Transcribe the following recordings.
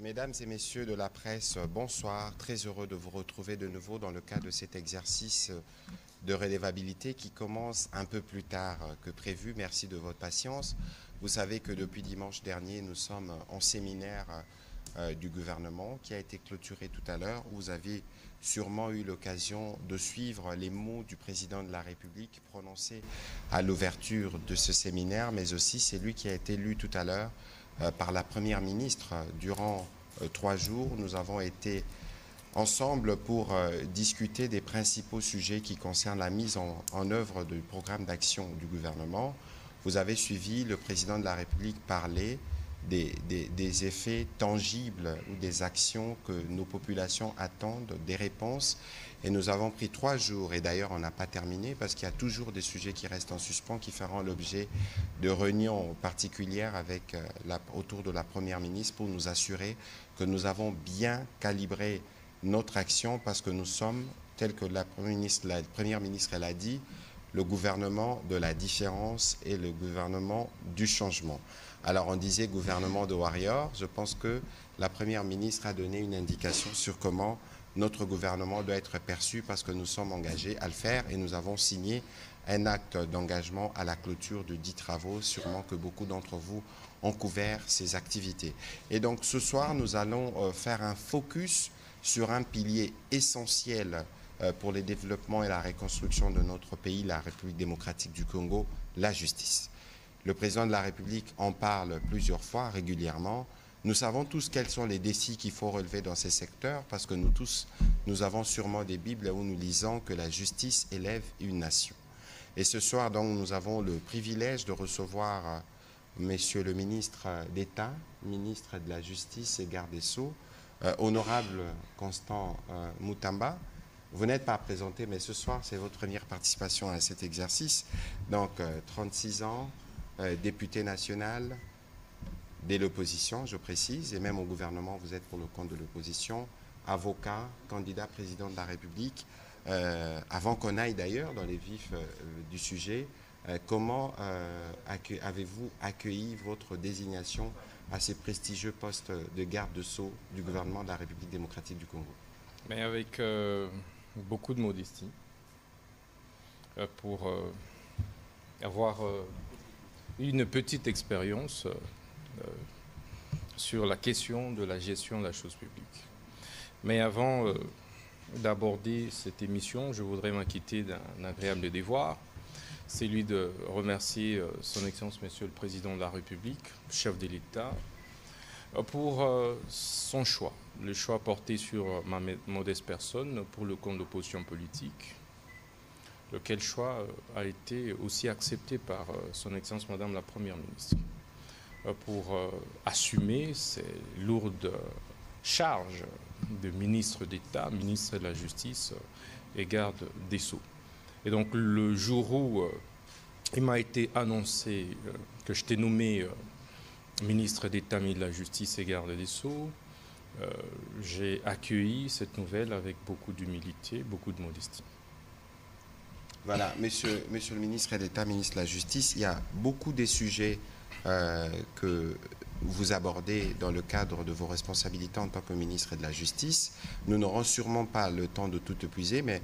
Mesdames et messieurs de la presse, bonsoir. Très heureux de vous retrouver de nouveau dans le cadre de cet exercice de redevabilité qui commence un peu plus tard que prévu. Merci de votre patience. Vous savez que depuis dimanche dernier, nous sommes en séminaire du gouvernement qui a été clôturé tout à l'heure. Vous avez sûrement eu l'occasion de suivre les mots du président de la République prononcés à l'ouverture de ce séminaire, mais aussi c'est lui qui a été lu tout à l'heure par la Première ministre durant 3 jours. Nous avons été ensemble pour discuter des principaux sujets qui concernent la mise en œuvre du programme d'action du gouvernement. Vous avez suivi le président de la République parler des effets tangibles ou des actions que nos populations attendent, des réponses. Et nous avons pris 3 jours, et d'ailleurs on n'a pas terminé parce qu'il y a toujours des sujets qui restent en suspens, qui feront l'objet de réunions particulières autour de la Première ministre pour nous assurer que nous avons bien calibré notre action parce que nous sommes, tel que la Première ministre elle a dit, le gouvernement de la différence et le gouvernement du changement. Alors on disait gouvernement de warriors, je pense que la Première ministre a donné une indication sur comment notre gouvernement doit être perçu parce que nous sommes engagés à le faire et nous avons signé un acte d'engagement à la clôture de 10 travaux, sûrement que beaucoup d'entre vous ont couvert ces activités. Et donc ce soir, nous allons faire un focus sur un pilier essentiel pour le développement et la reconstruction de notre pays, la République démocratique du Congo, la justice. Le président de la République en parle plusieurs fois, régulièrement. Nous savons tous quels sont les défis qu'il faut relever dans ces secteurs parce que nous tous, nous avons sûrement des Bibles où nous lisons que la justice élève une nation. Et ce soir, donc, nous avons le privilège de recevoir Monsieur le ministre d'État, ministre de la Justice et garde des Sceaux, honorable Constant Mutamba. Vous n'êtes pas présenté, mais ce soir, c'est votre première participation à cet exercice. Donc, 36 ans, député national de l'opposition, je précise, et même au gouvernement, vous êtes pour le compte de l'opposition, avocat, candidat président de la République. Avant qu'on aille d'ailleurs dans les vifs du sujet, comment avez-vous accueilli votre désignation à ces prestigieux postes de garde de Sceaux du gouvernement de la République démocratique du Congo? Mais avec beaucoup de modestie pour avoir une petite expérience sur la question de la gestion de la chose publique. Mais avant d'aborder cette émission, je voudrais m'acquitter d'un agréable devoir, celui de remercier son Excellence Monsieur le Président de la République, chef de l'État, pour son choix, le choix porté sur ma modeste personne pour le compte de l'opposition politique, lequel choix a été aussi accepté par son Excellence Madame la Première ministre pour assumer ces lourdes charges de ministre d'État, ministre de la Justice et garde des Sceaux. Et donc le jour où il m'a été annoncé que j'étais nommé ministre d'État, ministre de la Justice et garde des Sceaux, j'ai accueilli cette nouvelle avec beaucoup d'humilité, beaucoup de modestie. Voilà, monsieur le ministre d'État, ministre de la Justice, il y a beaucoup de sujets que vous abordez dans le cadre de vos responsabilités en tant que ministre de la Justice. Nous n'aurons sûrement pas le temps de tout épuiser, mais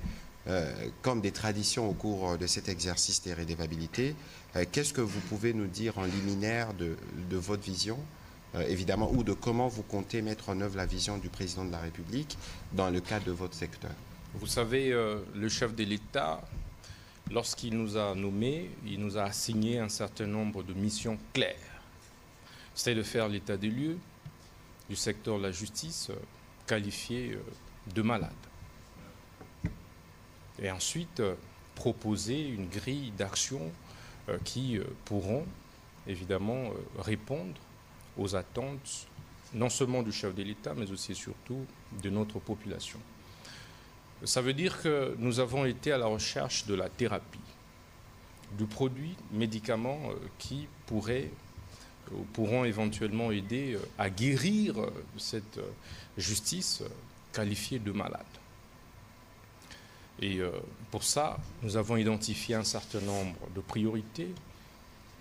comme des traditions au cours de cet exercice des redevabilités, qu'est-ce que vous pouvez nous dire en liminaire de votre vision, évidemment, ou de comment vous comptez mettre en œuvre la vision du président de la République dans le cadre de votre secteur? Vous savez, le chef de l'État, lorsqu'il nous a nommés, il nous a assigné un certain nombre de missions claires. C'est de faire l'état des lieux du secteur de la justice qualifié de malade. Et ensuite, proposer une grille d'action qui pourront évidemment répondre aux attentes non seulement du chef de l'État, mais aussi et surtout de notre population. Ça veut dire que nous avons été à la recherche de la thérapie, de produits, médicaments qui pourront éventuellement aider à guérir cette justice qualifiée de malade. Et pour ça, nous avons identifié un certain nombre de priorités.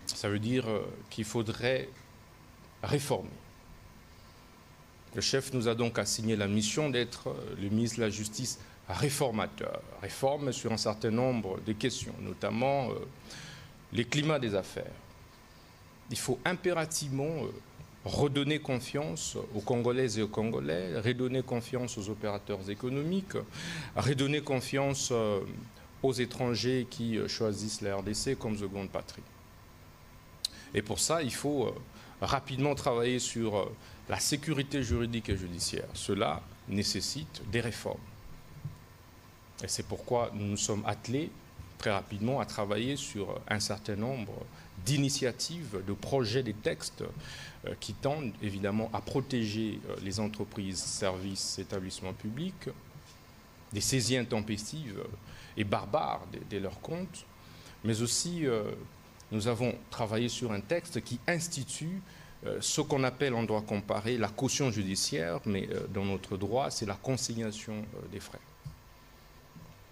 Ça veut dire qu'il faudrait réformer. Le chef nous a donc assigné la mission d'être le ministre de la Justice réformateur. Réforme sur un certain nombre de questions, notamment les climats des affaires. Il faut impérativement redonner confiance aux Congolaises et aux Congolais, redonner confiance aux opérateurs économiques, redonner confiance aux étrangers qui choisissent la RDC comme seconde patrie. Et pour ça, il faut rapidement travailler sur la sécurité juridique et judiciaire. Cela nécessite des réformes. Et c'est pourquoi nous nous sommes attelés très rapidement à travailler sur un certain nombre d'initiatives, de projets, des textes qui tendent évidemment à protéger les entreprises, services, établissements publics des saisies intempestives et barbares de leurs comptes, mais aussi nous avons travaillé sur un texte qui institue ce qu'on appelle en droit comparé la caution judiciaire, mais dans notre droit, c'est la consignation des frais.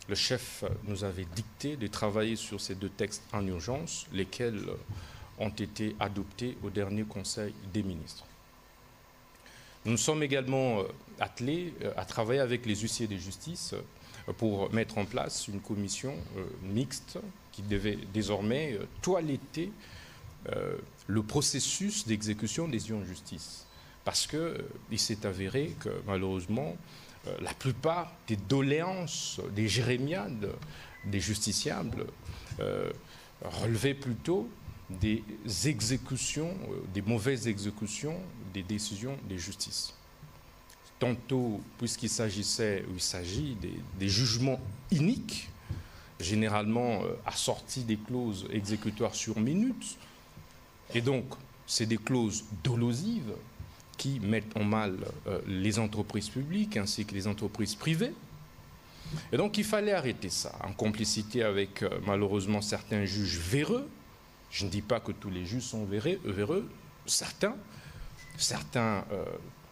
Le chef nous avait dicté de travailler sur ces deux textes en urgence, lesquels ont été adoptés au dernier Conseil des ministres. Nous nous sommes également attelés à travailler avec les huissiers de justice pour mettre en place une commission mixte qui devait désormais toiletter le processus d'exécution des décisions de justice. Parce qu'il s'est avéré que malheureusement, la plupart des doléances, des jérémiades, des justiciables relevaient plutôt des exécutions, des mauvaises exécutions des décisions de justice. Tantôt, puisqu'il s'agissait, ou il s'agit des jugements iniques, généralement assortis des clauses exécutoires sur minute, et donc c'est des clauses dolosives qui mettent en mal les entreprises publiques ainsi que les entreprises privées. Et donc il fallait arrêter ça, en complicité avec malheureusement certains juges véreux. Je ne dis pas que tous les juges sont véreux, certains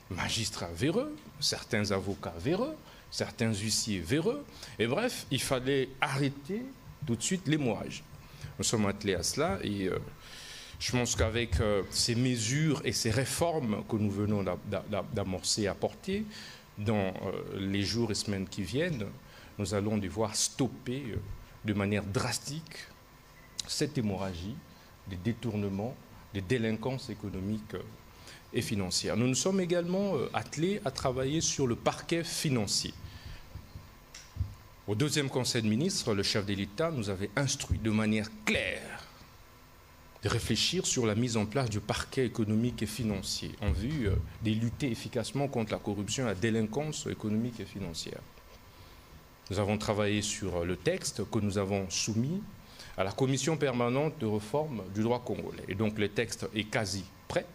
magistrats véreux, certains avocats véreux, certains huissiers véreux. Et bref, il fallait arrêter tout de suite l'hémorragie. Nous sommes attelés à cela et je pense qu'avec ces mesures et ces réformes que nous venons d'amorcer et apporter dans les jours et semaines qui viennent, nous allons devoir stopper de manière drastique cette hémorragie des détournements, des délinquances économiques et financières. Nous nous sommes également attelés à travailler sur le parquet financier. Au deuxième Conseil de ministres, le chef de l'État nous avait instruit de manière claire de réfléchir sur la mise en place du parquet économique et financier en vue de lutter efficacement contre la corruption et la délinquance économique et financière. Nous avons travaillé sur le texte que nous avons soumis à la commission permanente de réforme du droit congolais. Et donc le texte est quasi prêt.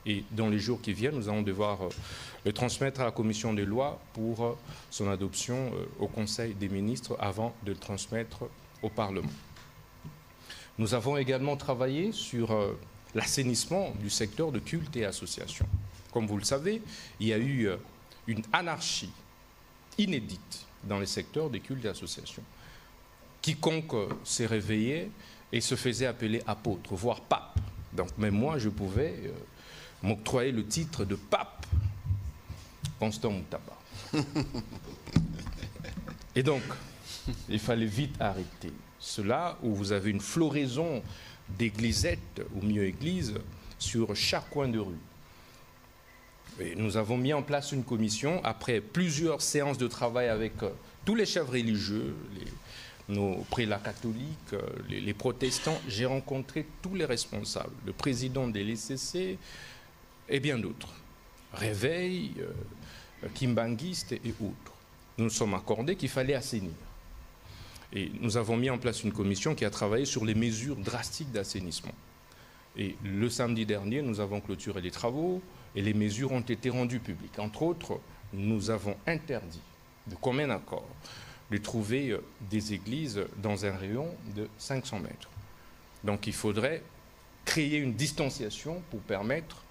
Et dans les jours qui viennent, nous allons devoir le transmettre à la commission des lois pour son adoption au Conseil des ministres avant de le transmettre au Parlement. Nous avons également travaillé sur l'assainissement du secteur de culte et association. Comme vous le savez, il y a eu une anarchie inédite dans les secteurs des cultes et associations. Quiconque s'est réveillé et se faisait appeler apôtre, voire pape. Donc même moi, je pouvais m'octroyer le titre de pape Constant Moutaba. Et donc, il fallait vite arrêter cela, où vous avez une floraison d'églisettes, ou mieux églises, sur chaque coin de rue. Et nous avons mis en place une commission, après plusieurs séances de travail avec tous les chefs religieux, nos prélats catholiques, les protestants. J'ai rencontré tous les responsables, le président des LCC et bien d'autres. Réveil, kimbanguistes et autres. Nous nous sommes accordés qu'il fallait assainir. Et nous avons mis en place une commission qui a travaillé sur les mesures drastiques d'assainissement. Et le samedi dernier, nous avons clôturé les travaux et les mesures ont été rendues publiques. Entre autres, nous avons interdit de commun accord, de trouver des églises dans un rayon de 500 mètres. Donc il faudrait créer une distanciation pour permettre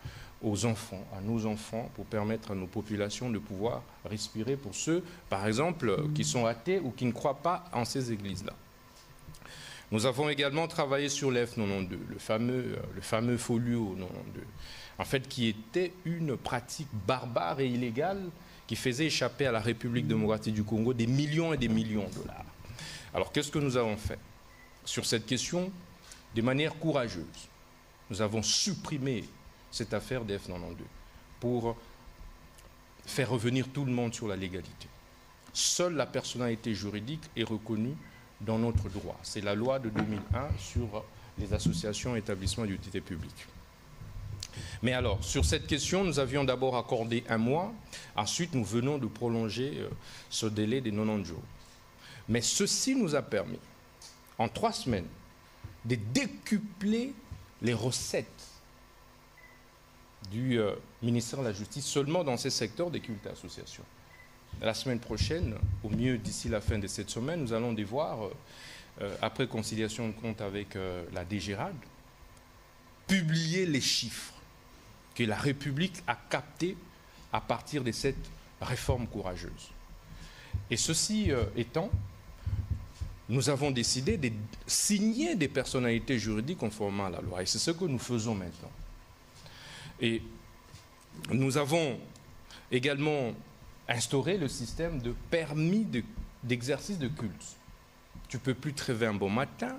aux enfants, à nos enfants, pour permettre à nos populations de pouvoir respirer pour ceux, par exemple, qui sont athées ou qui ne croient pas en ces églises-là. Nous avons également travaillé sur l'F92, le fameux folio 92, en fait, qui était une pratique barbare et illégale qui faisait échapper à la République démocratique du Congo des millions et des millions de dollars. Alors, qu'est-ce que nous avons fait sur cette question? De manière courageuse, nous avons supprimé cette affaire des F92 pour faire revenir tout le monde sur la légalité. Seule la personnalité juridique est reconnue dans notre droit. C'est la loi de 2001 sur les associations et établissements d'utilité publique. Mais alors, sur cette question, nous avions d'abord accordé 1 mois. Ensuite, nous venons de prolonger ce délai des 90 jours. Mais ceci nous a permis, en 3 semaines, de décupler les recettes du ministère de la Justice seulement dans ces secteurs des cultes et associations. La semaine prochaine, au mieux d'ici la fin de cette semaine, nous allons devoir, après conciliation de compte avec la DGRAD, publier les chiffres que la République a captés à partir de cette réforme courageuse. Et ceci étant, nous avons décidé de signer des personnalités juridiques conformément à la loi. Et c'est ce que nous faisons maintenant. Et nous avons également instauré le système de permis d'exercice de culte. Tu ne peux plus te réveiller un bon matin,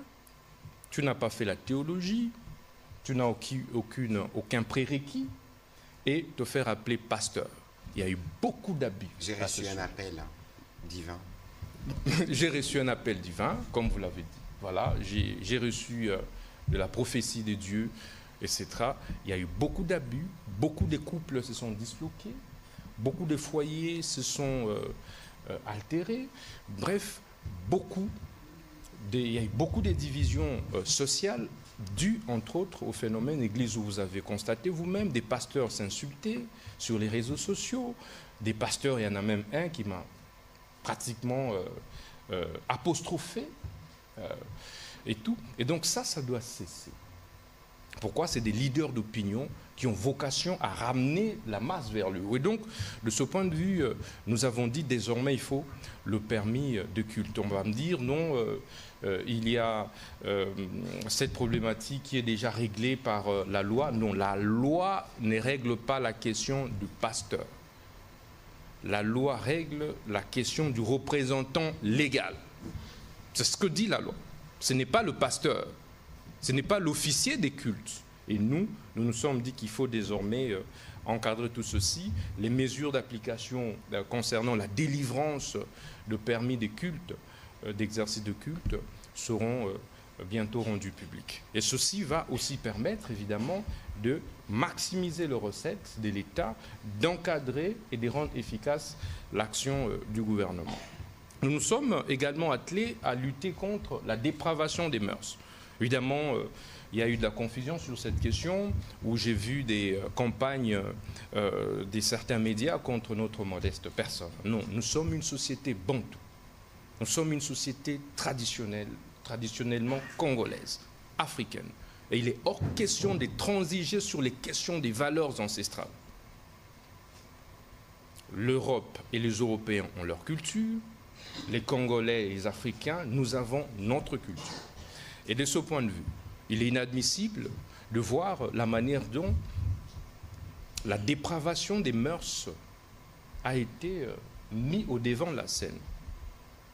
tu n'as pas fait la théologie, tu n'as aucun prérequis, et te faire appeler pasteur. Il y a eu beaucoup d'abus. J'ai reçu un appel divin. J'ai reçu un appel divin, comme vous l'avez dit. Voilà, j'ai reçu de la prophétie de Dieu, etc. Il y a eu beaucoup d'abus, beaucoup de couples se sont disloqués, beaucoup de foyers se sont altérés. Bref, il y a eu beaucoup de divisions sociales dues, entre autres, au phénomène église où vous avez constaté vous-même des pasteurs s'insulter sur les réseaux sociaux. Des pasteurs, il y en a même un qui m'a pratiquement apostrophé et tout. Et donc ça doit cesser. Pourquoi? C'est des leaders d'opinion qui ont vocation à ramener la masse vers le haut. Et donc, de ce point de vue, nous avons dit désormais il faut le permis de culte. On va me dire non, il y a cette problématique qui est déjà réglée par la loi. Non, la loi ne règle pas la question du pasteur. La loi règle la question du représentant légal. C'est ce que dit la loi. Ce n'est pas le pasteur, ce n'est pas l'officier des cultes. Et nous nous sommes dit qu'il faut désormais encadrer tout ceci. Les mesures d'application concernant la délivrance de permis de culte, d'exercice de culte, seront bientôt rendues publiques. Et ceci va aussi permettre, évidemment, de maximiser les recettes de l'État, d'encadrer et de rendre efficace l'action du gouvernement. Nous nous sommes également attelés à lutter contre la dépravation des mœurs. Évidemment, il y a eu de la confusion sur cette question, où j'ai vu des campagnes de certains médias contre notre modeste personne. Non, nous sommes une société bantoue. Nous sommes une société traditionnellement congolaise, africaine. Et il est hors question de transiger sur les questions des valeurs ancestrales. L'Europe et les Européens ont leur culture, les Congolais et les Africains, nous avons notre culture. Et de ce point de vue, il est inadmissible de voir la manière dont la dépravation des mœurs a été mise au devant de la scène.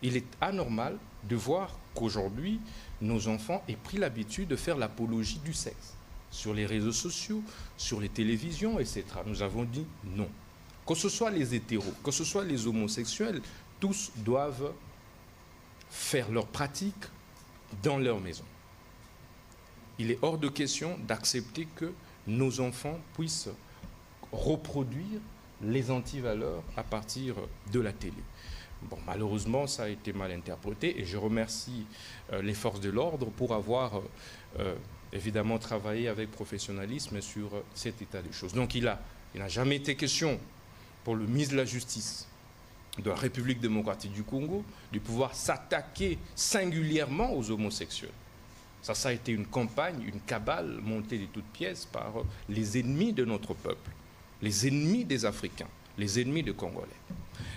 Il est anormal de voir qu'aujourd'hui, nos enfants aient pris l'habitude de faire l'apologie du sexe sur les réseaux sociaux, sur les télévisions, etc. Nous avons dit non. Que ce soit les hétéros, que ce soit les homosexuels, tous doivent faire leur pratique dans leur maison. Il est hors de question d'accepter que nos enfants puissent reproduire les antivaleurs à partir de la télé. Bon, malheureusement, ça a été mal interprété et je remercie les forces de l'ordre pour avoir évidemment travaillé avec professionnalisme sur cet état des choses. Donc il n'a jamais été question pour le ministre de la Justice de la République démocratique du Congo de pouvoir s'attaquer singulièrement aux homosexuels. Ça a été une campagne, une cabale montée de toutes pièces par les ennemis de notre peuple, les ennemis des Africains, les ennemis des Congolais.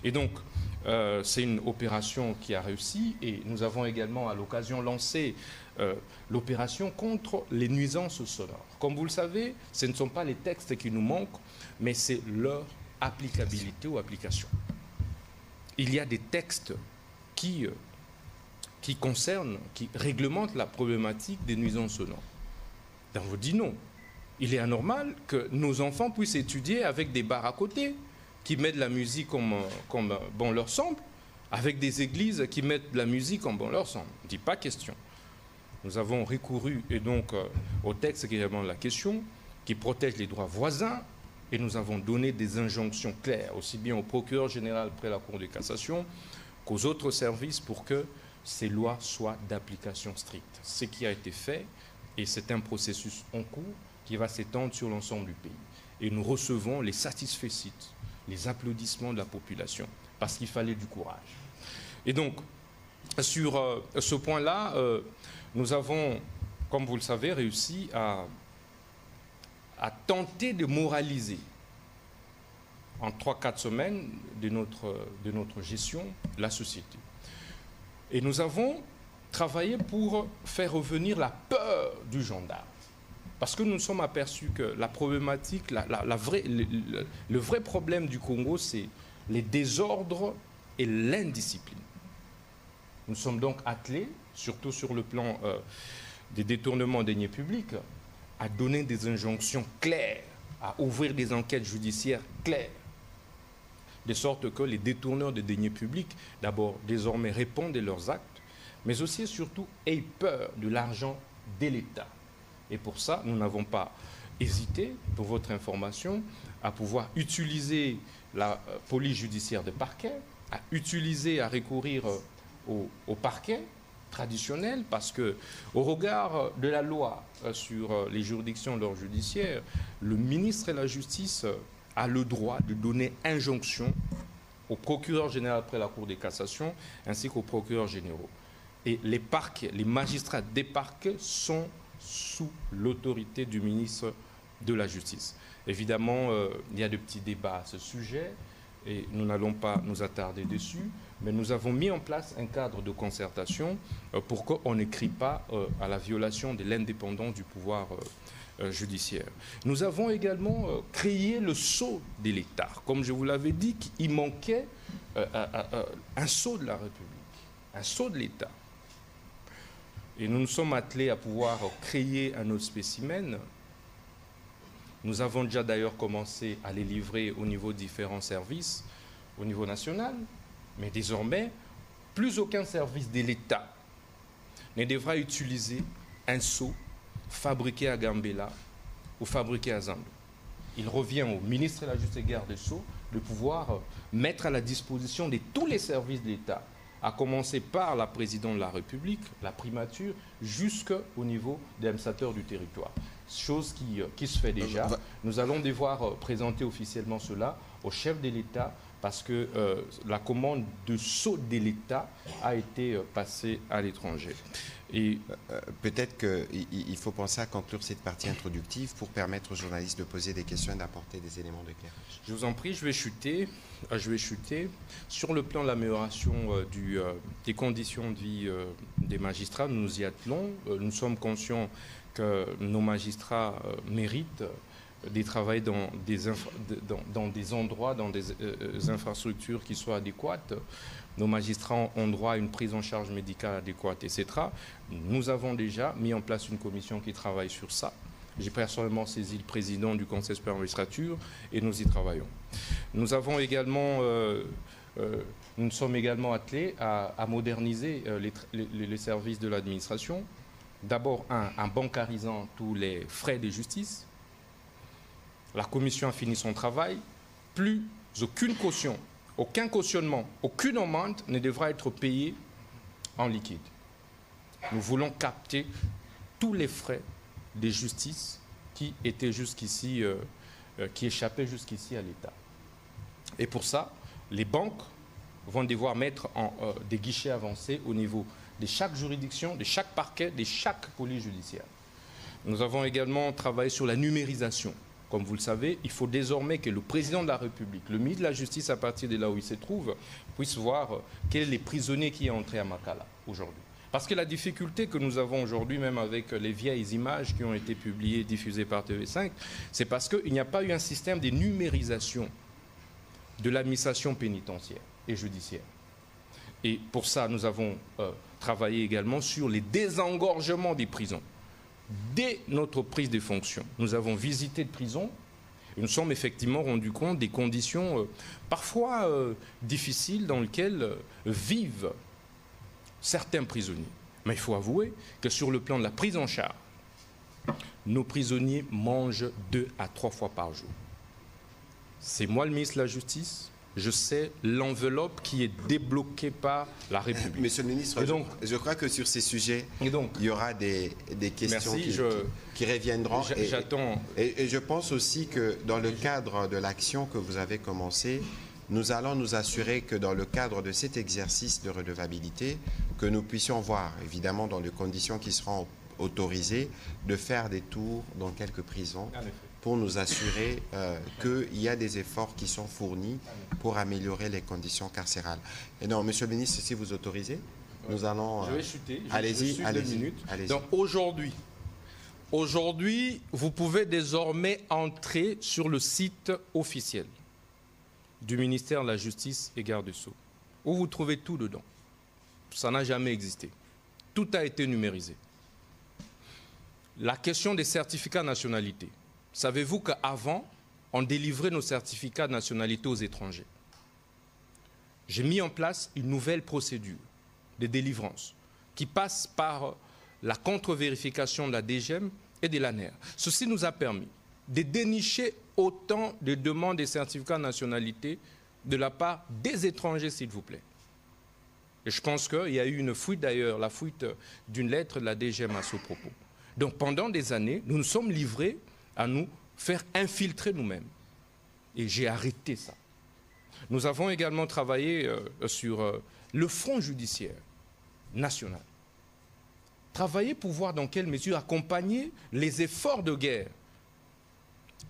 Et donc, c'est une opération qui a réussi et nous avons également à l'occasion lancé l'opération contre les nuisances sonores. Comme vous le savez, ce ne sont pas les textes qui nous manquent, mais c'est leur applicabilité ou application. Il y a des textes qui concernent, qui réglementent la problématique des nuisances sonores. On vous dit non. Il est anormal que nos enfants puissent étudier avec des bars à côté, qui mettent la musique comme bon leur semble, avec des églises qui mettent la musique comme bon leur semble. On ne dit pas question. Nous avons recouru et donc au texte qui répond à la question, qui protège les droits voisins, et nous avons donné des injonctions claires, aussi bien au procureur général près la Cour de cassation qu'aux autres services pour que ces lois soient d'application stricte. Ce qui a été fait, et c'est un processus en cours qui va s'étendre sur l'ensemble du pays. Et nous recevons les satisfecit, les applaudissements de la population, parce qu'il fallait du courage. Et donc, sur ce point-là, nous avons, comme vous le savez, réussi à tenter de moraliser en 3-4 semaines de notre gestion la société. Et nous avons travaillé pour faire revenir la peur du gendarme. Parce que nous nous sommes aperçus que la problématique, le vrai problème du Congo, c'est les désordres et l'indiscipline. Nous sommes donc attelés, surtout sur le plan des détournements des deniers publics, à donner des injonctions claires, à ouvrir des enquêtes judiciaires claires, de sorte que les détourneurs de deniers publics, d'abord, désormais répondent de leurs actes, mais aussi et surtout aient peur de l'argent de l'État. Et pour ça, nous n'avons pas hésité, pour votre information, à pouvoir utiliser la police judiciaire de parquet, à recourir au parquet traditionnel, parce que au regard de la loi sur les juridictions de l'ordre judiciaire, le ministre de la Justice a le droit de donner injonction au procureur général après la Cour de cassation ainsi qu'aux procureurs généraux. Et les parquets, les magistrats des parquets sont sous l'autorité du ministre de la Justice. Évidemment, il y a de petits débats à ce sujet et nous n'allons pas nous attarder dessus, mais nous avons mis en place un cadre de concertation pour qu'on ne crie pas à la violation de l'indépendance du pouvoir judiciaire. Nous avons également créé le sceau de l'État. Comme je vous l'avais dit, il manquait un sceau de la République, un sceau de l'État. Et nous nous sommes attelés à pouvoir créer un autre spécimen. Nous avons déjà d'ailleurs commencé à les livrer au niveau de différents services, au niveau national. Mais désormais, plus aucun service de l'État ne devra utiliser un sceau fabriqué à Gambela ou fabriqué à Zambie. Il revient au ministre de la Justice et garde des Sceaux de pouvoir mettre à la disposition de tous les services de l'État, à commencer par la présidente de la République, la primature, jusqu'au niveau des administrateurs du territoire. Chose qui se fait déjà. Nous allons devoir présenter officiellement cela au chef de l'État parce que la commande de sceau de l'État a été passée à l'étranger. Et peut-être qu'il faut penser à conclure cette partie introductive pour permettre aux journalistes de poser des questions et d'apporter des éléments d'éclairage. Je vous en prie, je vais chuter. Sur le plan de l'amélioration des conditions de vie des magistrats, nous nous y attelons. Nous sommes conscients que nos magistrats méritent de travailler dans des endroits, dans des infrastructures qui soient adéquates. Nos magistrats ont droit à une prise en charge médicale adéquate, etc. Nous avons déjà mis en place une commission qui travaille sur ça. J'ai personnellement saisi le président du Conseil supérieur de la magistrature et nous y travaillons. Nous avons également, nous sommes également attelés à moderniser les services de l'administration. D'abord, en bancarisant tous les frais de justice. La commission a fini son travail. Plus aucune caution, aucun cautionnement, aucune amende ne devra être payée en liquide. Nous voulons capter tous les frais de justice qui étaient jusqu'ici, qui échappaient jusqu'ici à l'État. Et pour ça, les banques vont devoir mettre des guichets avancés au niveau de chaque juridiction, de chaque parquet, de chaque police judiciaire. Nous avons également travaillé sur la numérisation. Comme vous le savez, il faut désormais que le président de la République, le ministre de la Justice, à partir de là où il se trouve, puisse voir quels sont les prisonniers qui sont entrés à Makala aujourd'hui. Parce que la difficulté que nous avons aujourd'hui, même avec les vieilles images qui ont été publiées, diffusées par TV5, c'est parce qu'il n'y a pas eu un système de numérisation de l'administration pénitentiaire et judiciaire. Et pour ça, nous avons travaillé également sur les désengorgements des prisons. Dès notre prise de fonction, nous avons visité de prisons et nous sommes effectivement rendus compte des conditions parfois difficiles dans lesquelles vivent certains prisonniers. Mais il faut avouer que sur le plan de la prise en charge, nos prisonniers mangent 2 à 3 fois par jour. C'est moi le ministre de la Justice. Je sais l'enveloppe qui est débloquée par la République. Monsieur le ministre, donc, je crois que sur ces sujets, il y aura des questions qui reviendront. J'attends. Et je pense aussi que dans le cadre de l'action que vous avez commencée, nous allons nous assurer que dans le cadre de cet exercice de redevabilité, que nous puissions voir, évidemment dans les conditions qui seront autorisées, de faire des tours dans quelques prisons pour nous assurer qu'il y a des efforts qui sont fournis pour améliorer les conditions carcérales. Et non, Monsieur le ministre, si vous autorisez, nous allons... Je vais chuter. Allez-y, allez-y. Donc aujourd'hui, vous pouvez désormais entrer sur le site officiel du ministère de la Justice et Garde des Sceaux, où vous trouvez tout dedans. Ça n'a jamais existé. Tout a été numérisé. La question des certificats de nationalité. Savez-vous qu'avant, on délivrait nos certificats de nationalité aux étrangers? J'ai mis en place une nouvelle procédure de délivrance qui passe par la contre-vérification de la DGM et de l'ANER. Ceci nous a permis de dénicher autant de demandes de certificats de nationalité de la part des étrangers, s'il vous plaît. Et je pense qu'il y a eu une fuite d'ailleurs, la fuite d'une lettre de la DGM à ce propos. Donc pendant des années, nous nous sommes livrés à nous faire infiltrer nous-mêmes. Et j'ai arrêté ça. Nous avons également travaillé sur le front judiciaire national. Travailler pour voir dans quelle mesure accompagner les efforts de guerre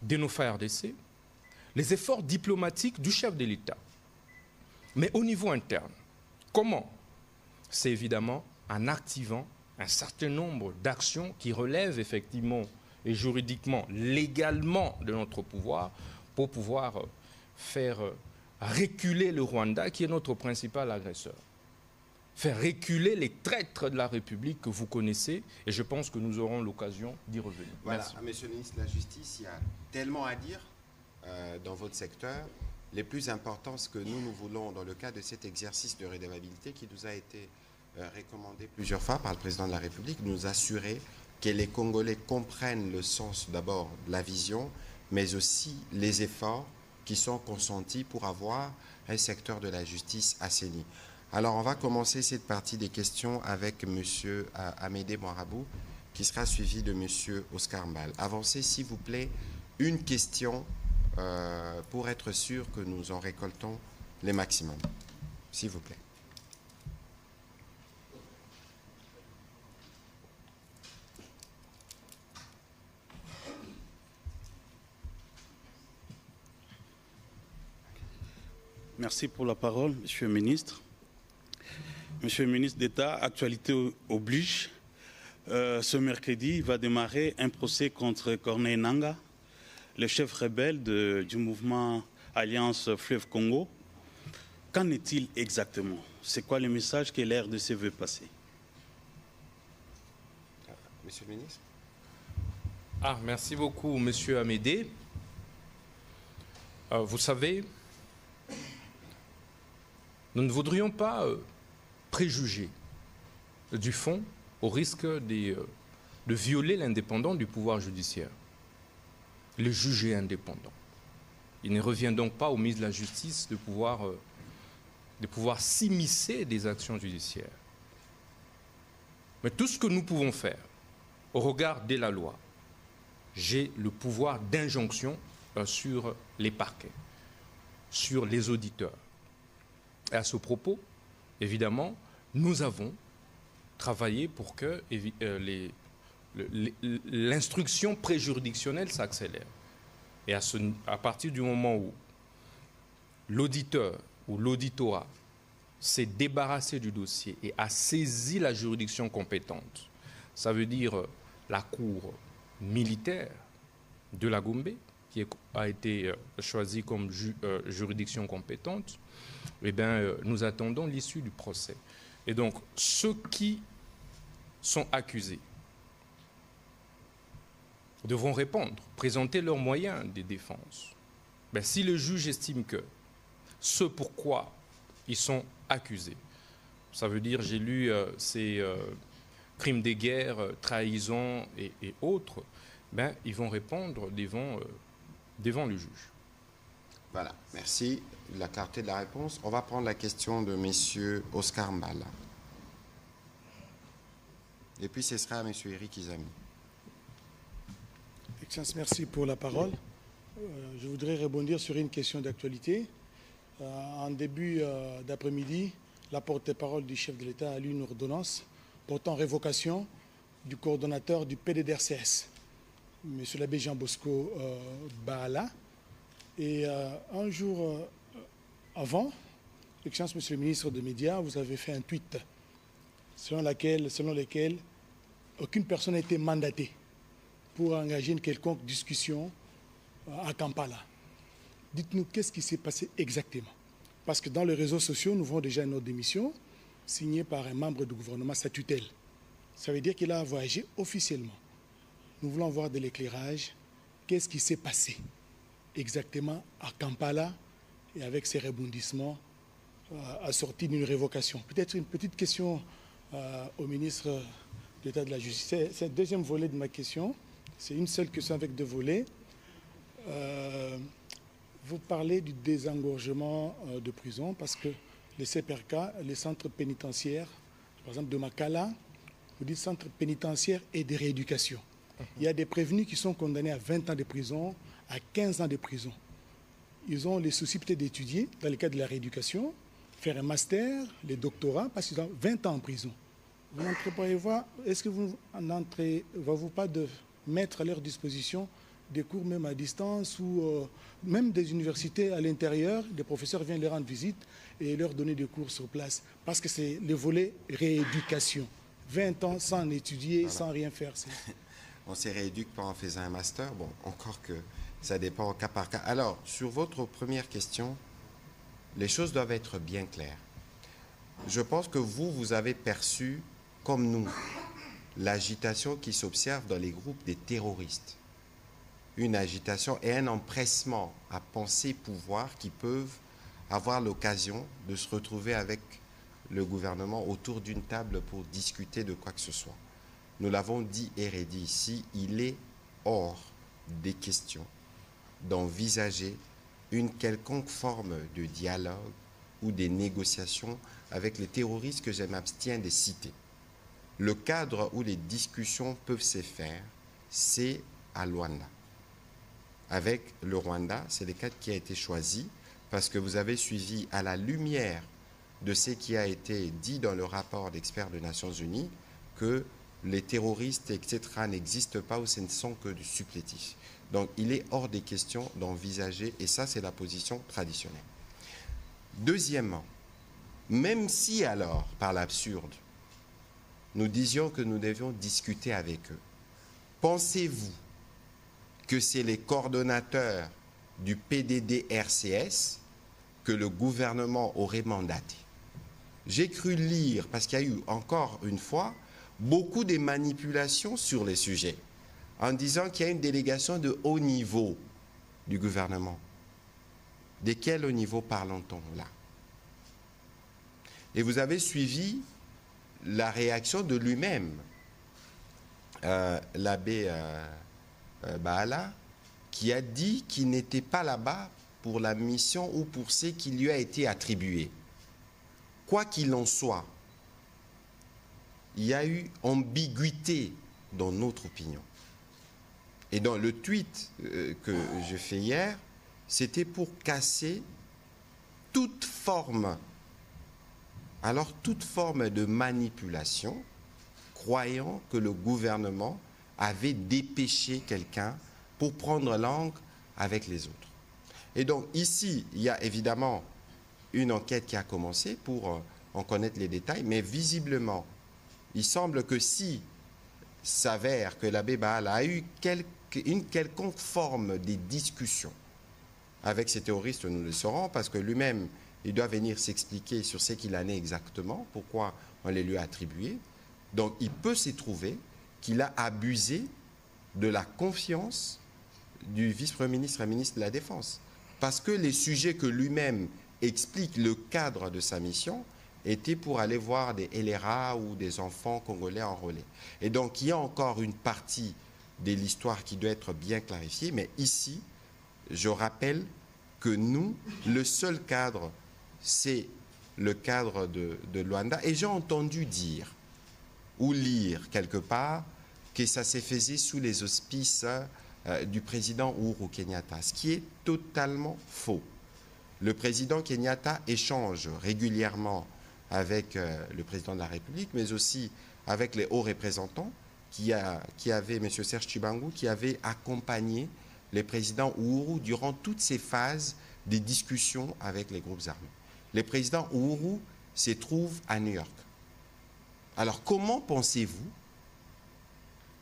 de nos FARDC, les efforts diplomatiques du chef de l'État. Mais au niveau interne, comment? C'est évidemment en activant un certain nombre d'actions qui relèvent effectivement et juridiquement, légalement de notre pouvoir pour pouvoir faire reculer le Rwanda qui est notre principal agresseur. Faire reculer les traîtres de la République que vous connaissez et je pense que nous aurons l'occasion d'y revenir. Voilà, merci. Monsieur le ministre de la Justice, il y a tellement à dire dans votre secteur. Les plus importants, ce que nous voulons dans le cadre de cet exercice de redevabilité qui nous a été recommandé plusieurs fois par le président de la République, nous assurer que les Congolais comprennent le sens d'abord de la vision, mais aussi les efforts qui sont consentis pour avoir un secteur de la justice assaini. Alors, on va commencer cette partie des questions avec M. Amédée Moirabou, qui sera suivi de M. Oscar Mbal. Avancez, s'il vous plaît, une question pour être sûr que nous en récoltons les maximums. S'il vous plaît. Merci pour la parole, Monsieur le ministre. Monsieur le ministre d'État, actualité oblige. Ce mercredi va démarrer un procès contre Corneille Nangaa, le chef rebelle du mouvement Alliance Fleuve Congo. Qu'en est-il exactement? C'est quoi le message que l'RDC veut passer? Monsieur le ministre. Merci beaucoup, Monsieur Amédée. Vous savez, nous ne voudrions pas préjuger du fond au risque de violer l'indépendance du pouvoir judiciaire. Le juge est indépendant. Il ne revient donc pas au ministre de la Justice de pouvoir s'immiscer des actions judiciaires. Mais tout ce que nous pouvons faire au regard de la loi, j'ai le pouvoir d'injonction sur les parquets, sur les auditeurs. Et à ce propos, évidemment, nous avons travaillé pour que l'instruction préjuridictionnelle s'accélère. Et à partir du moment où l'auditeur ou l'auditorat s'est débarrassé du dossier et a saisi la juridiction compétente, ça veut dire la cour militaire de la Goumbé, qui a été choisie comme juridiction compétente, eh bien, nous attendons l'issue du procès. Et donc, ceux qui sont accusés devront répondre, présenter leurs moyens de défense. Ben, si le juge estime que ce pourquoi ils sont accusés, ça veut dire, j'ai lu ces crimes de guerre, trahison et autres, ben, ils vont répondre devant le juge. Voilà, merci de la clarté de la réponse. On va prendre la question de M. Oscar Mbala. Et puis ce sera à M. Eric Izami. Excellence, merci pour la parole. Je voudrais rebondir sur une question d'actualité. En début d'après-midi, la porte-parole du chef de l'État a lu une ordonnance portant révocation du coordonnateur du PDDRCS, M. l'abbé Jean Bosco Baala. Et un jour avant, Excellence, Monsieur le ministre des Médias, vous avez fait un tweet selon lequel aucune personne n'a été mandatée pour engager une quelconque discussion à Kampala. Dites-nous, qu'est-ce qui s'est passé exactement? Parce que dans les réseaux sociaux, nous voyons déjà une autre démission signée par un membre du gouvernement statutaire. Ça veut dire qu'il a voyagé officiellement. Nous voulons avoir de l'éclairage. Qu'est-ce qui s'est passé exactement à Kampala et avec ces rebondissements assortis d'une révocation? Peut-être une petite question au ministre de l'État de la Justice. C'est le deuxième volet de ma question. C'est une seule question avec deux volets. Vous parlez du désengorgement de prison parce que les CPRK, les centres pénitentiaires, par exemple de Makala, vous dites centre pénitentiaire et de rééducation. Il y a des prévenus qui sont condamnés à 20 ans de prison, à 15 ans de prison. Ils ont les soucis peut-être d'étudier, dans le cadre de la rééducation, faire un master, les doctorats, parce qu'ils ont 20 ans en prison. Vous n'entreprenez-vous, est-ce que vous n'entreprenez-vous pas de mettre à leur disposition des cours même à distance ou même des universités à l'intérieur, des professeurs viennent leur rendre visite et leur donner des cours sur place, parce que c'est le volet rééducation. 20 ans sans étudier, voilà, sans rien faire. On se rééduque pas en faisant un master. Bon, encore que ça dépend au cas par cas. Alors, sur votre première question, les choses doivent être bien claires. Je pense que vous avez perçu, comme nous, l'agitation qui s'observe dans les groupes des terroristes. Une agitation et un empressement à penser pouvoir qui peuvent avoir l'occasion de se retrouver avec le gouvernement autour d'une table pour discuter de quoi que ce soit. Nous l'avons dit et redit ici, il est hors des questions d'envisager une quelconque forme de dialogue ou des négociations avec les terroristes que je m'abstiens de citer. Le cadre où les discussions peuvent se faire, c'est à Luanda. Avec le Rwanda, c'est le cadre qui a été choisi parce que vous avez suivi à la lumière de ce qui a été dit dans le rapport d'experts des Nations Unies que les terroristes, etc., n'existent pas ou ce ne sont que du supplétif. Donc, il est hors des questions d'envisager, et ça, c'est la position traditionnelle. Deuxièmement, même si alors, par l'absurde, nous disions que nous devions discuter avec eux, pensez-vous que c'est les coordonnateurs du PDD-RCS que le gouvernement aurait mandaté? J'ai cru lire, parce qu'il y a eu encore une fois beaucoup de manipulations sur les sujets, en disant qu'il y a une délégation de haut niveau du gouvernement. De quel haut niveau parlons-nous là? Et vous avez suivi la réaction de lui-même, l'abbé Baala, qui a dit qu'il n'était pas là-bas pour la mission ou pour ce qui lui a été attribué. Quoi qu'il en soit, il y a eu ambiguïté dans notre opinion. Et dans le tweet que je fais hier, c'était pour casser toute forme alors toute forme de manipulation, croyant que le gouvernement avait dépêché quelqu'un pour prendre langue avec les autres. Et donc ici, il y a évidemment une enquête qui a commencé pour en connaître les détails, mais visiblement, il semble que si s'avère que l'abbé Baal a eu une quelconque forme de discussion avec ces terroristes, nous le saurons, parce que lui-même, il doit venir s'expliquer sur ce qu'il en est exactement, pourquoi on les lui a attribués. Donc il peut s'y trouver qu'il a abusé de la confiance du vice-premier ministre et ministre de la Défense. Parce que les sujets que lui-même explique, le cadre de sa mission, était pour aller voir des LRA ou des enfants congolais enrôlés. Et donc il y a encore une partie de l'histoire qui doit être bien clarifiée, mais ici, je rappelle que nous, le seul cadre, c'est le cadre de Luanda. Et j'ai entendu dire ou lire quelque part que ça s'est fait sous les auspices du président Uhuru Kenyatta, ce qui est totalement faux. Le président Kenyatta échange régulièrement avec le président de la République, mais aussi avec les hauts représentants qui avaient, M. Serge Tshibangu, qui avait accompagné le président Uhuru durant toutes ces phases des discussions avec les groupes armés. Le président Uhuru se trouve à New York. Alors comment pensez-vous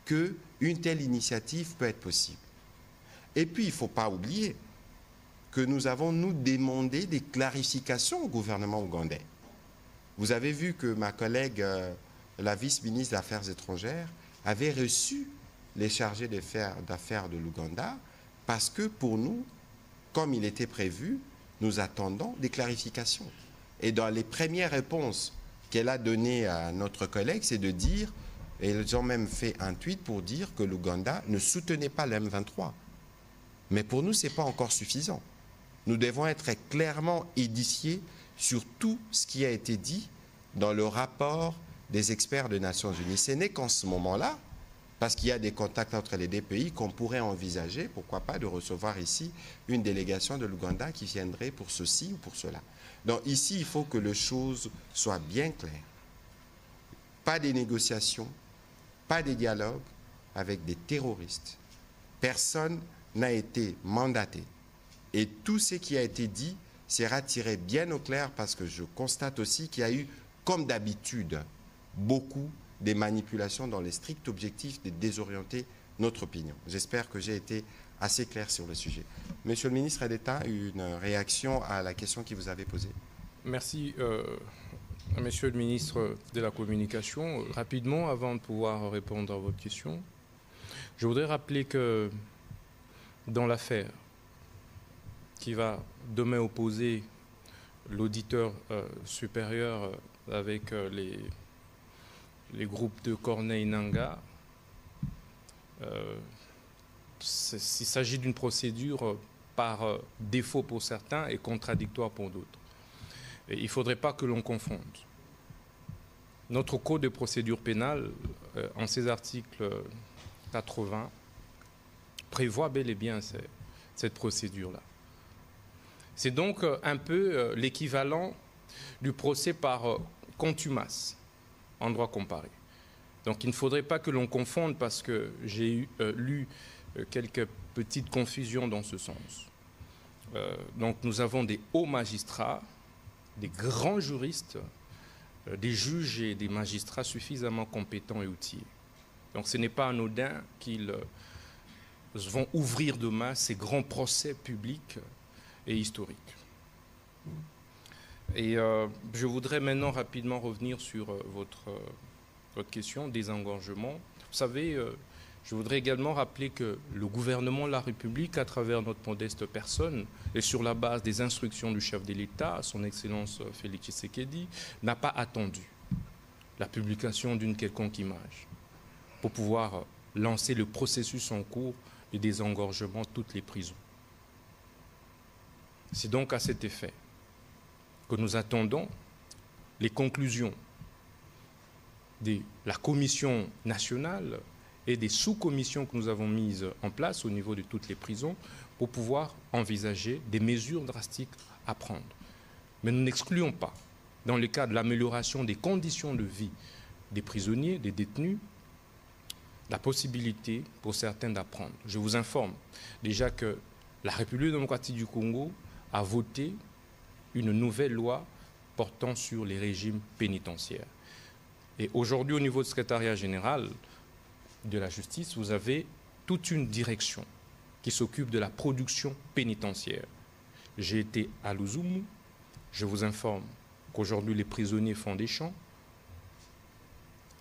qu'une telle initiative peut être possible? Et puis, il ne faut pas oublier que nous avons, nous, demandé des clarifications au gouvernement ougandais. Vous avez vu que ma collègue, la vice-ministre des Affaires étrangères, avait reçu les chargés d'affaires de l'Ouganda parce que pour nous, comme il était prévu, nous attendons des clarifications. Et dans les premières réponses qu'elle a données à notre collègue, c'est de dire, et ils ont même fait un tweet pour dire que l'Ouganda ne soutenait pas le M23. Mais pour nous, ce n'est pas encore suffisant. Nous devons être clairement édifiés sur tout ce qui a été dit dans le rapport des experts des Nations Unies. Ce n'est qu'en ce moment-là, parce qu'il y a des contacts entre les deux pays, qu'on pourrait envisager, pourquoi pas, de recevoir ici une délégation de l'Ouganda qui viendrait pour ceci ou pour cela. Donc ici, il faut que les choses soient bien claires. Pas des négociations, pas des dialogues avec des terroristes. Personne n'a été mandaté. Et tout ce qui a été dit sera tiré bien au clair parce que je constate aussi qu'il y a eu, comme d'habitude, beaucoup de manipulations dans les stricts objectifs de désorienter notre opinion. J'espère que j'ai été assez clair sur le sujet. Monsieur le ministre d'État, une réaction à la question qui vous avait posée. Merci, Monsieur le ministre de la Communication. Rapidement, avant de pouvoir répondre à votre question, je voudrais rappeler que dans l'affaire qui va demain opposer l'auditeur supérieur avec les groupes de Corneille Nangaa, il s'agit d'une procédure par défaut pour certains et contradictoire pour d'autres. Et il ne faudrait pas que l'on confonde. Notre code de procédure pénale, en ses articles 80, prévoit bel et bien cette procédure-là. C'est donc un peu l'équivalent du procès par contumace en droit comparé. Donc il ne faudrait pas que l'on confonde parce que j'ai lu quelques petites confusions dans ce sens. Donc nous avons des hauts magistrats, des grands juristes, des juges et des magistrats suffisamment compétents et outillés. Donc ce n'est pas anodin qu'ils vont ouvrir demain ces grands procès publics et historiques. Et je voudrais maintenant rapidement revenir sur votre question, désengorgement. Vous savez, je voudrais également rappeler que le gouvernement de la République, à travers notre modeste personne, et sur la base des instructions du chef de l'État, son Excellence Félix Tshisekedi, n'a pas attendu la publication d'une quelconque image pour pouvoir lancer le processus en cours de désengorgement de toutes les prisons. C'est donc à cet effet que nous attendons les conclusions de la Commission nationale et des sous-commissions que nous avons mises en place au niveau de toutes les prisons pour pouvoir envisager des mesures drastiques à prendre. Mais nous n'excluons pas dans le cadre de l'amélioration des conditions de vie des prisonniers, des détenus, la possibilité pour certains d'apprendre. Je vous informe déjà que la République démocratique du Congo a voté une nouvelle loi portant sur les régimes pénitentiaires. Et aujourd'hui, au niveau du secrétariat général de la justice, vous avez toute une direction qui s'occupe de la production pénitentiaire. J'ai été à Luzumu, je vous informe qu'aujourd'hui les prisonniers font des champs,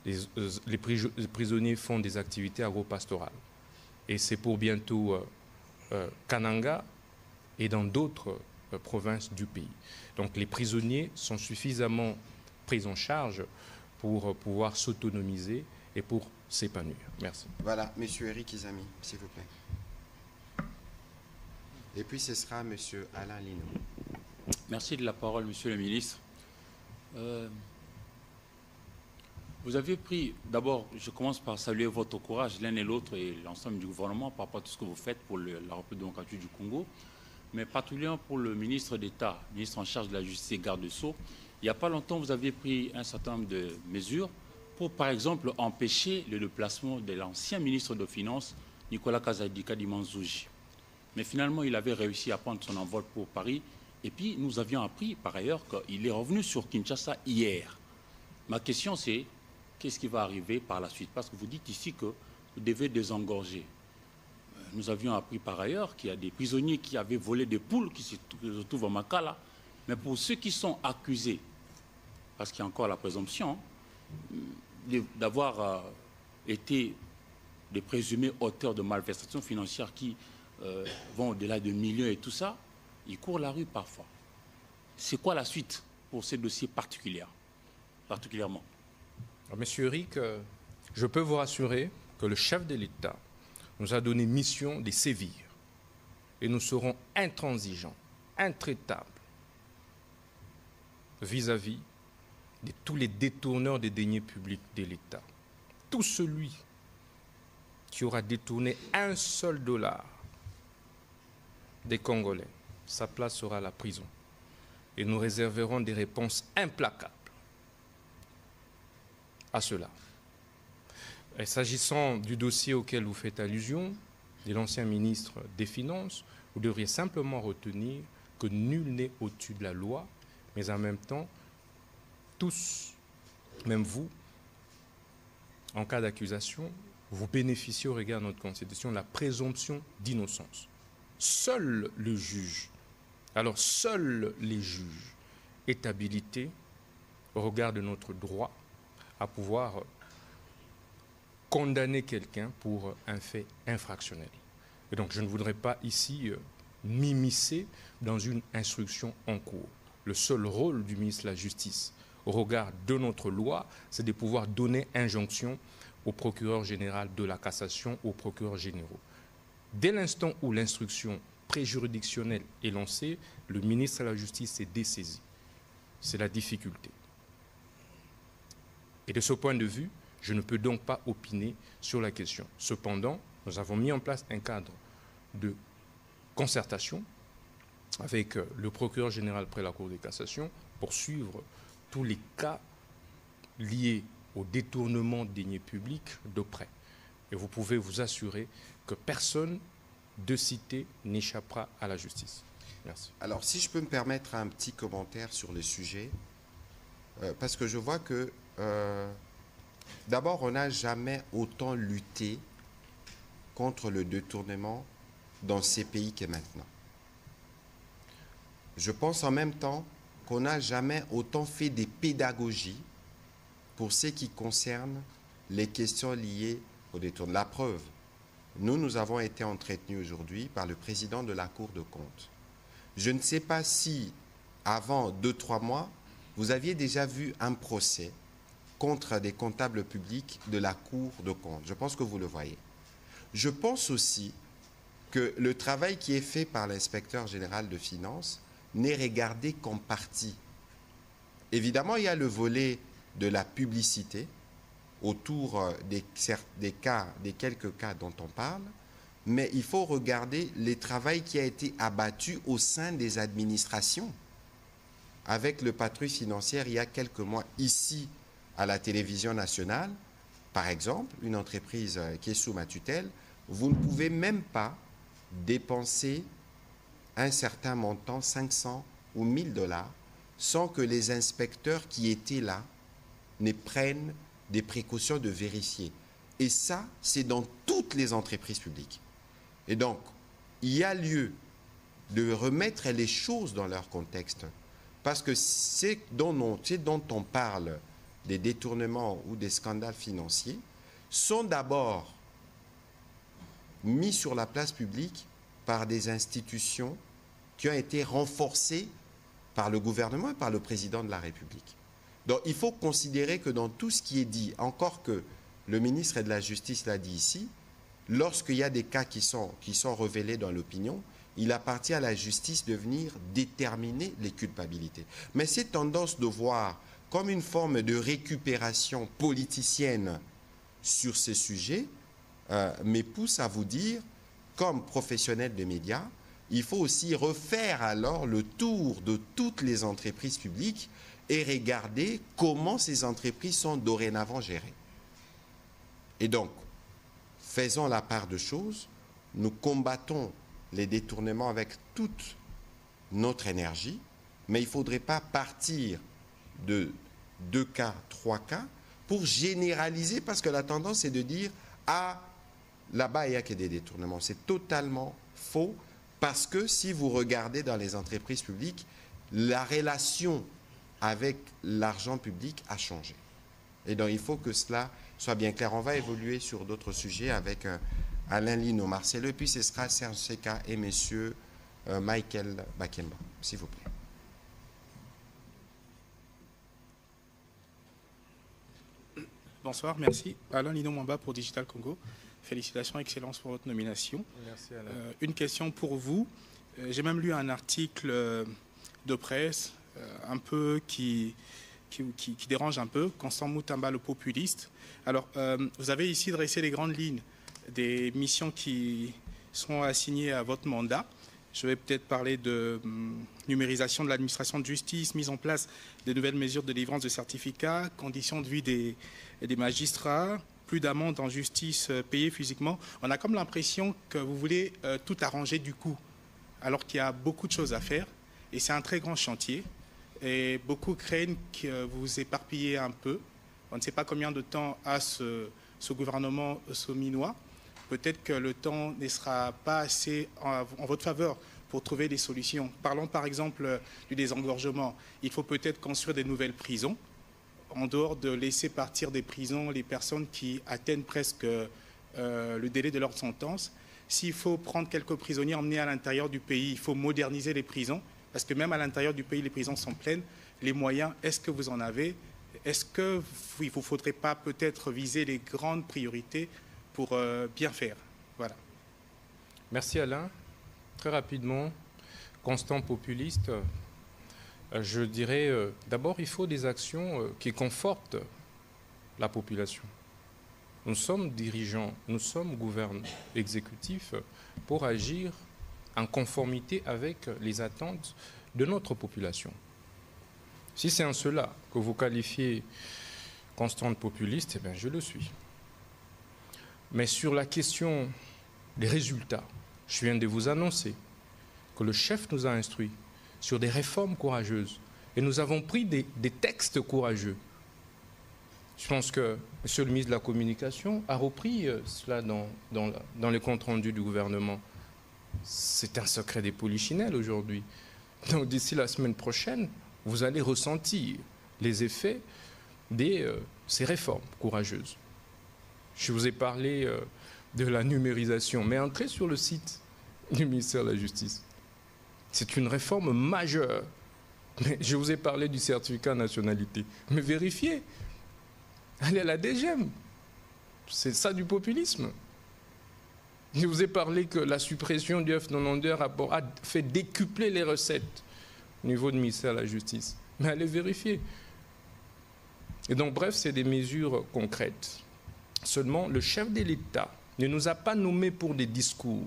les prisonniers font des activités agro-pastorales. Et c'est pour bientôt Kananga et dans d'autres provinces du pays. Donc les prisonniers sont suffisamment pris en charge pour pouvoir s'autonomiser et pour s'épanouir. Merci. Voilà, M. Eric Izami, s'il vous plaît. Et puis ce sera M. Alain Lino. Merci de la parole, Monsieur le ministre. Vous avez pris, d'abord, je commence par saluer votre courage, l'un et l'autre, et l'ensemble du gouvernement par rapport à tout ce que vous faites pour la République démocratique du Congo, mais particulièrement pour le ministre d'État, ministre en charge de la justice et garde des Sceaux. Il n'y a pas longtemps, vous aviez pris un certain nombre de mesures pour, par exemple, empêcher le déplacement de l'ancien ministre des Finances, Nicolas Kazadika Dimanzouji. Mais finalement, il avait réussi à prendre son envol pour Paris. Et puis, nous avions appris, par ailleurs, qu'il est revenu sur Kinshasa hier. Ma question, c'est qu'est-ce qui va arriver par la suite? Parce que vous dites ici que vous devez désengorger. Nous avions appris par ailleurs qu'il y a des prisonniers qui avaient volé des poules qui se trouvent à Makala. Mais pour ceux qui sont accusés, parce qu'il y a encore la présomption d'avoir été des présumés auteurs de malversations financières qui vont au-delà de millions et tout ça, ils courent la rue parfois. C'est quoi la suite pour ces dossiers particulièrement? Alors, Monsieur Eric, je peux vous rassurer que le chef de l'État nous a donné mission de sévir. Et nous serons intransigeants, intraitables vis-à-vis de tous les détourneurs des deniers publics de l'État. Tout celui qui aura détourné un seul dollar des Congolais, sa place sera à la prison. Et nous réserverons des réponses implacables à cela. Et s'agissant du dossier auquel vous faites allusion, de l'ancien ministre des Finances, vous devriez simplement retenir que nul n'est au-dessus de la loi, mais en même temps, tous, même vous, en cas d'accusation, vous bénéficiez au regard de notre Constitution de la présomption d'innocence. Seul le juge, alors seuls les juges est habilité au regard de notre droit à pouvoir condamner quelqu'un pour un fait infractionnel. Et donc je ne voudrais pas ici m'immiscer dans une instruction en cours. Le seul rôle du ministre de la Justice au regard de notre loi, c'est de pouvoir donner injonction au procureur général de la cassation, aux procureurs généraux. Dès l'instant où l'instruction préjuridictionnelle est lancée, le ministre de la Justice est dessaisi. C'est la difficulté. Et de ce point de vue, je ne peux donc pas opiner sur la question. Cependant, nous avons mis en place un cadre de concertation avec le procureur général près la Cour de cassation pour suivre tous les cas liés au détournement de deniers publics de près. Et vous pouvez vous assurer que personne de cité n'échappera à la justice. Merci. Alors, si je peux me permettre un petit commentaire sur le sujet, parce que je vois que, d'abord, on n'a jamais autant lutté contre le détournement dans ces pays que maintenant. Je pense en même temps qu'on n'a jamais autant fait des pédagogies pour ce qui concerne les questions liées au détournement. La preuve, nous avons été entretenus aujourd'hui par le président de la Cour de comptes. Je ne sais pas si, avant 2-3 mois, vous aviez déjà vu un procès contre des comptables publics de la Cour de comptes. Je pense que vous le voyez. Je pense aussi que le travail qui est fait par l'inspecteur général de finances n'est regardé qu'en partie. Évidemment, il y a le volet de la publicité autour des quelques cas dont on parle, mais il faut regarder le travail qui a été abattu au sein des administrations avec le patrouille financière il y a quelques mois ici à la télévision nationale, par exemple, une entreprise qui est sous ma tutelle, vous ne pouvez même pas dépenser un certain montant, 500 ou 1000 dollars, sans que les inspecteurs qui étaient là ne prennent des précautions de vérifier. Et ça, c'est dans toutes les entreprises publiques. Et donc, il y a lieu de remettre les choses dans leur contexte. Parce que c'est dont on parle, des détournements ou des scandales financiers, sont d'abord mis sur la place publique par des institutions qui ont été renforcées par le gouvernement et par le président de la République. Donc il faut considérer que dans tout ce qui est dit, encore que le ministre de la Justice l'a dit ici, lorsqu'il y a des cas qui sont révélés dans l'opinion, il appartient à la justice de venir déterminer les culpabilités. Mais cette tendance de voir comme une forme de récupération politicienne sur ces sujets me pousse à vous dire, comme professionnel des médias, il faut aussi refaire alors le tour de toutes les entreprises publiques et regarder comment ces entreprises sont dorénavant gérées. Et donc, faisons la part de choses, nous combattons les détournements avec toute notre énergie, mais il ne faudrait pas partir de 2 cas, 3 cas pour généraliser, parce que la tendance est de dire « Ah, là-bas, il n'y a que des détournements ». C'est totalement faux, parce que si vous regardez dans les entreprises publiques, la relation avec l'argent public a changé. Et donc, il faut que cela soit bien clair. On va évoluer sur d'autres sujets avec Alain Lino Marcelo, et puis ce sera Serge Seka et M. Michael Bakemba, s'il vous plaît. Bonsoir, merci. Alain Lino Mwamba pour Digital Congo. Félicitations, excellence pour votre nomination. Merci Alain. Une question pour vous. J'ai même lu un article de presse un peu qui dérange un peu, Constant Moutamba, le populiste. Alors, vous avez ici dressé les grandes lignes des missions qui sont assignées à votre mandat. Je vais peut-être parler de numérisation de l'administration de justice, mise en place des nouvelles mesures de délivrance de certificats, conditions de vie des magistrats, plus d'amendes en justice payées physiquement. On a comme l'impression que vous voulez tout arranger du coup, alors qu'il y a beaucoup de choses à faire. Et c'est un très grand chantier. Et beaucoup craignent que vous vous éparpillez un peu. On ne sait pas combien de temps a ce gouvernement sominois. Peut-être que le temps ne sera pas assez en votre faveur pour trouver des solutions. Parlons par exemple du désengorgement. Il faut peut-être construire des nouvelles prisons, en dehors de laisser partir des prisons les personnes qui atteignent presque le délai de leur sentence. S'il faut prendre quelques prisonniers, emmener à l'intérieur du pays, il faut moderniser les prisons, parce que même à l'intérieur du pays, les prisons sont pleines. Les moyens, est-ce que vous en avez? Est-ce qu'il ne vous faudrait pas peut-être viser les grandes priorités pour bien faire? Voilà. Merci Alain. Très rapidement, constant populiste, je dirais d'abord il faut des actions qui confortent la population. Nous sommes dirigeants, nous sommes gouvernants exécutifs pour agir en conformité avec les attentes de notre population. Si c'est en cela que vous qualifiez constant populiste, eh bien je le suis. Mais sur la question des résultats, je viens de vous annoncer que le chef nous a instruits sur des réformes courageuses. Et nous avons pris des textes courageux. Je pense que M. le ministre de la Communication a repris cela dans les comptes rendus du gouvernement. C'est un secret des polichinelles aujourd'hui. Donc d'ici la semaine prochaine, vous allez ressentir les effets de ces réformes courageuses. Je vous ai parlé de la numérisation, mais entrez sur le site du ministère de la Justice. C'est une réforme majeure. Mais je vous ai parlé du certificat de nationalité. Mais vérifiez. Allez à la DGM. C'est ça du populisme. Je vous ai parlé que la suppression du F92 a fait décupler les recettes au niveau du ministère de la Justice. Mais allez vérifier. Et donc, bref, c'est des mesures concrètes. Seulement, le chef de l'État ne nous a pas nommés pour des discours.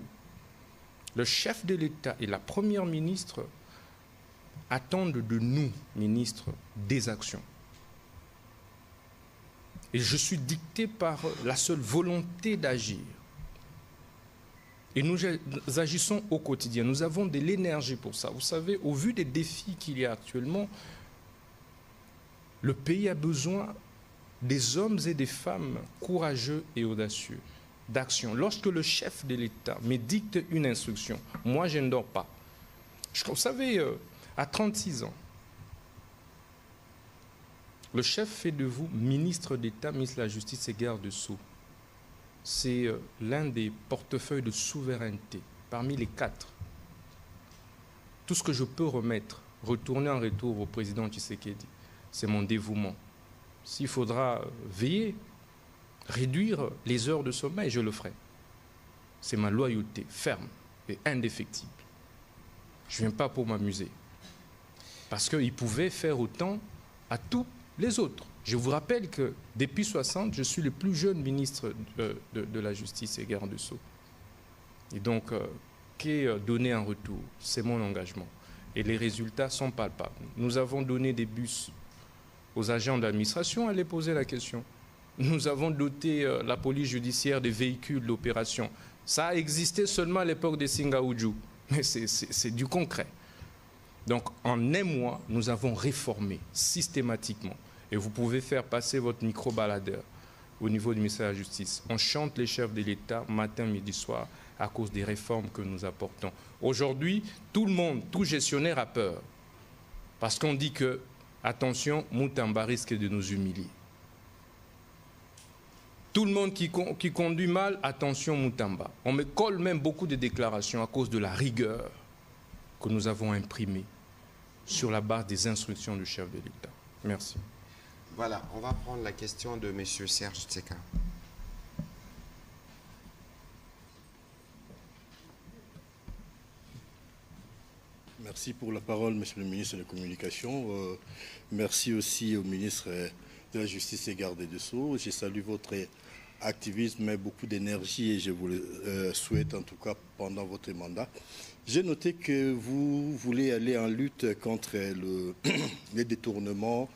Le chef de l'État et la première ministre attendent de nous, ministres, des actions. Et je suis dicté par la seule volonté d'agir. Et nous agissons au quotidien. Nous avons de l'énergie pour ça. Vous savez, au vu des défis qu'il y a actuellement, le pays a besoin des hommes et des femmes courageux et audacieux, d'action. Lorsque le chef de l'État me dicte une instruction, moi je ne dors pas. Vous savez, à 36 ans, le chef fait de vous ministre d'État, ministre de la Justice et garde-sceaux. C'est l'un des portefeuilles de souveraineté, parmi les 4. Tout ce que je peux retourner en retour au président Tshisekedi, c'est mon dévouement. S'il faudra veiller, réduire les heures de sommeil, je le ferai. C'est ma loyauté ferme et indéfectible. Je ne viens pas pour m'amuser. Parce qu'il pouvait faire autant à tous les autres. Je vous rappelle que depuis 60, je suis le plus jeune ministre de la Justice et garde-sceaux. Et donc, qu'est donné en retour? C'est mon engagement. Et les résultats sont palpables. Nous avons donné des bus aux agents d'administration, allez poser la question. Nous avons doté la police judiciaire des véhicules d'opération. Ça a existé seulement à l'époque des Singaoudjou, mais c'est du concret. Donc en un mois, nous avons réformé systématiquement. Et vous pouvez faire passer votre micro-baladeur au niveau du ministère de la Justice. On chante les chefs de l'État matin, midi, soir à cause des réformes que nous apportons. Aujourd'hui, tout le monde, tout gestionnaire a peur. Parce qu'on dit que attention, Moutamba risque de nous humilier. Tout le monde qui conduit mal, attention Moutamba. On me colle même beaucoup de déclarations à cause de la rigueur que nous avons imprimée sur la base des instructions du chef de l'État. Merci. Voilà, on va prendre la question de M. Serge Tseka. Merci pour la parole, Monsieur le ministre de la Communication. Merci aussi au ministre de la Justice et garde des Sceaux. Je salue votre activisme et beaucoup d'énergie et je vous le souhaite en tout cas pendant votre mandat. J'ai noté que vous voulez aller en lutte contre les détournements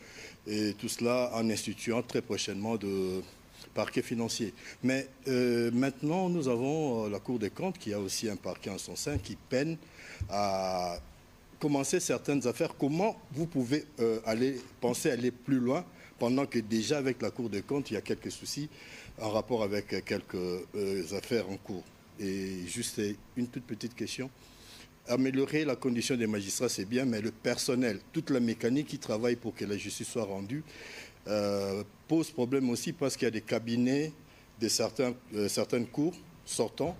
et tout cela en instituant très prochainement de parquet financier. Mais maintenant, nous avons la Cour des comptes qui a aussi un parquet en son sein qui peine à commencer certaines affaires. Comment vous pouvez penser aller plus loin pendant que déjà avec la Cour des comptes, il y a quelques soucis en rapport avec quelques affaires en cours? Et juste une toute petite question. Améliorer la condition des magistrats, c'est bien, mais le personnel, toute la mécanique qui travaille pour que la justice soit rendue, pose problème aussi parce qu'il y a des cabinets de certaines cours sortants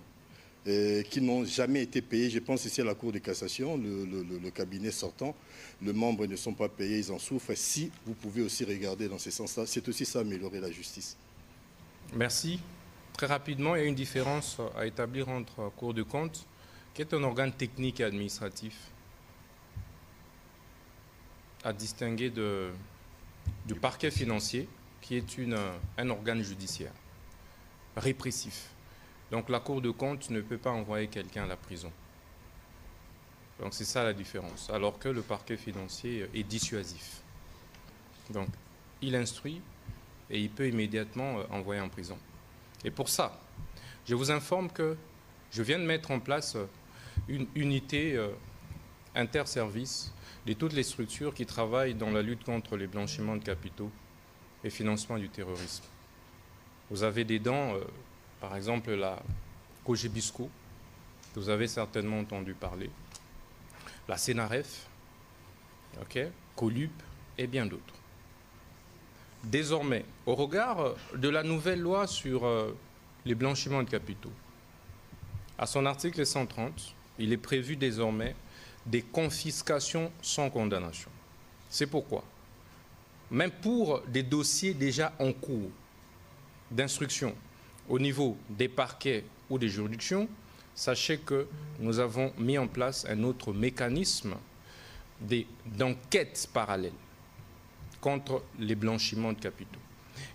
qui n'ont jamais été payés. Je pense ici à la Cour de cassation, le cabinet sortant, les membres ne sont pas payés, ils en souffrent. Et si vous pouvez aussi regarder dans ce sens-là, c'est aussi ça, améliorer la justice. Merci. Très rapidement, il y a une différence à établir entre Cour de compte, qui est un organe technique et administratif, à distinguer du parquet financier, qui est un organe judiciaire, répressif. Donc la Cour de compte ne peut pas envoyer quelqu'un à la prison. Donc c'est ça la différence. Alors que le parquet financier est dissuasif. Donc il instruit et il peut immédiatement envoyer en prison. Et pour ça, je vous informe que je viens de mettre en place une unité interservice de toutes les structures qui travaillent dans la lutte contre les blanchiments de capitaux et financement du terrorisme. Vous avez dedans, par exemple, la Cogebisco, que vous avez certainement entendu parler, la Sénaref, Colup et bien d'autres. Désormais, au regard de la nouvelle loi sur les blanchiments de capitaux, à son article 130, il est prévu désormais des confiscations sans condamnation. C'est pourquoi, même pour des dossiers déjà en cours d'instruction au niveau des parquets ou des juridictions, sachez que nous avons mis en place un autre mécanisme d'enquête parallèle contre les blanchiments de capitaux.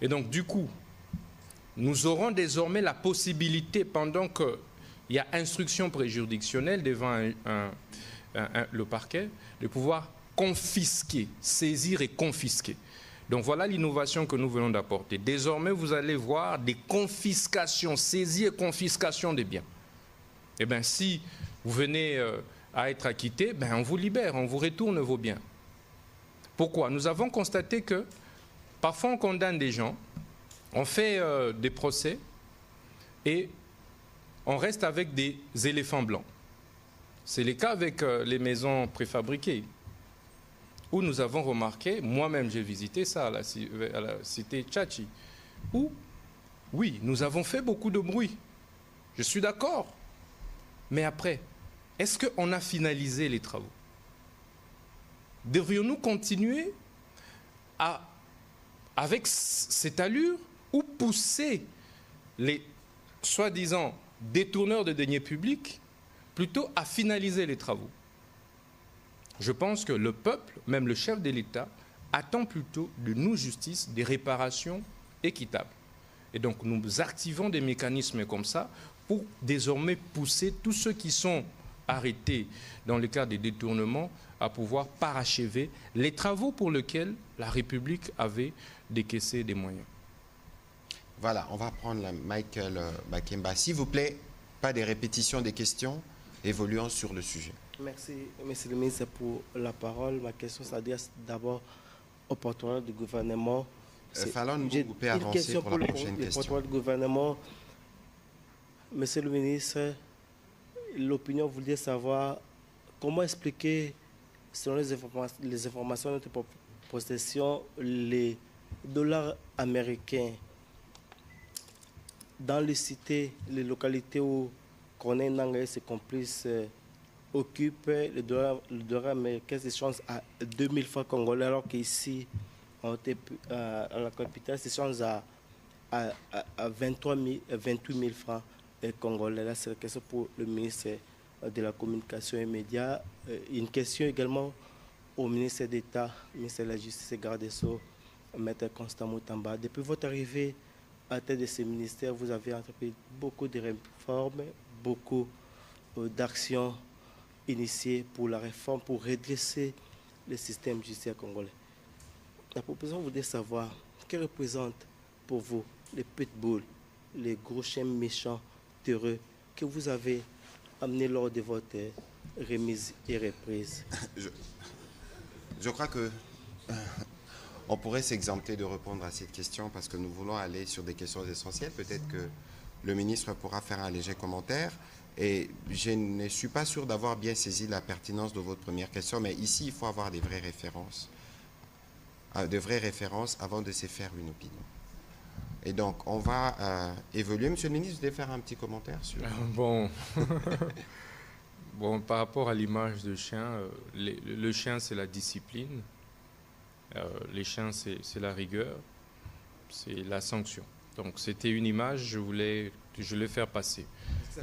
Et donc, du coup, nous aurons désormais la possibilité, pendant qu'il y a instruction préjuridictionnelle devant le parquet, de pouvoir confisquer, saisir et confisquer. Donc voilà l'innovation que nous venons d'apporter. Désormais, vous allez voir des confiscations, saisie et confiscation des biens. Eh bien, si vous venez à être acquitté, ben, on vous libère, on vous retourne vos biens. Pourquoi? Nous avons constaté que parfois on condamne des gens, on fait des procès et on reste avec des éléphants blancs. C'est le cas avec les maisons préfabriquées, où nous avons remarqué, moi-même j'ai visité ça à la cité Tchachi, où, oui, nous avons fait beaucoup de bruit. Je suis d'accord. Mais après, est-ce qu'on a finalisé les travaux? Devrions-nous continuer avec cette allure ou pousser les soi-disant détourneurs de deniers publics plutôt à finaliser les travaux? Je pense que le peuple, même le chef de l'État, attend plutôt de nous, justice, des réparations équitables. Et donc nous activons des mécanismes comme ça pour désormais pousser tous ceux qui sont arrêtés dans le cadre des détournements à pouvoir parachever les travaux pour lesquels la République avait décaissé des moyens. Voilà, on va prendre Michael Bakemba. S'il vous plaît, pas des répétitions des questions, évoluant sur le sujet. Merci, Monsieur le ministre, pour la parole. Ma question s'adresse d'abord au porte-parole du gouvernement. Fallon, vous pouvez avancer pour la prochaine question. Le porte-parole du gouvernement. Monsieur le ministre, l'opinion voulait savoir comment expliquer, selon les informations de notre possession, les dollars américains dans les cités, les localités où Corneille Nangaa et ses complices occupent, le dollar américain s'échange à 2000 francs congolais, alors qu'ici, à la capitale, s'échange à 28 000 francs congolais. Là, c'est la question pour le ministre de la Communication et Médias. Une question également au ministre d'État, ministre de la Justice et garde des Sceaux, Maître Constant Moutamba. Depuis votre arrivée à la tête de ce ministère, vous avez entrepris beaucoup de réformes, beaucoup d'actions initiées pour la réforme, pour redresser le système judiciaire congolais. La proposition voudrait savoir que représentent pour vous les pitbulls, les gros chiens méchants, terreux, que vous avez amenés lors de votre remise et reprise. Je crois que on pourrait s'exempter de répondre à cette question parce que nous voulons aller sur des questions essentielles. Peut-être que le ministre pourra faire un léger commentaire. Et je ne suis pas sûr d'avoir bien saisi la pertinence de votre première question, mais ici, il faut avoir des vraies références avant de se faire une opinion. Et donc, on va évoluer. Monsieur le ministre, vous voulez faire un petit commentaire sur... Bon. Bon, par rapport à l'image de chien, le chien, c'est la discipline. Les chiens, c'est la rigueur. C'est la sanction. Donc, c'était une image, je voulais faire passer.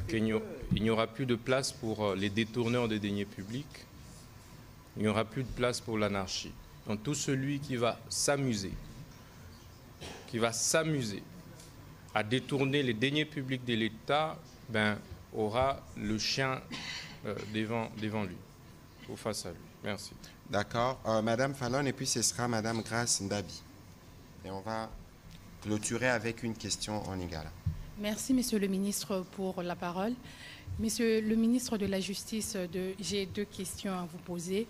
Il n'y aura plus de place pour les détourneurs de deniers publics. Il n'y aura plus de place pour l'anarchie. Donc, tout celui qui va s'amuser à détourner les deniers publics de l'État, ben, aura le chien devant lui, ou face à lui. Merci. D'accord. Madame Fallon, et puis ce sera Madame Grace Ndabi. Et on va clôturer avec une question en Lingala. Merci, Monsieur le ministre, pour la parole. Monsieur le ministre de la Justice, j'ai deux questions à vous poser.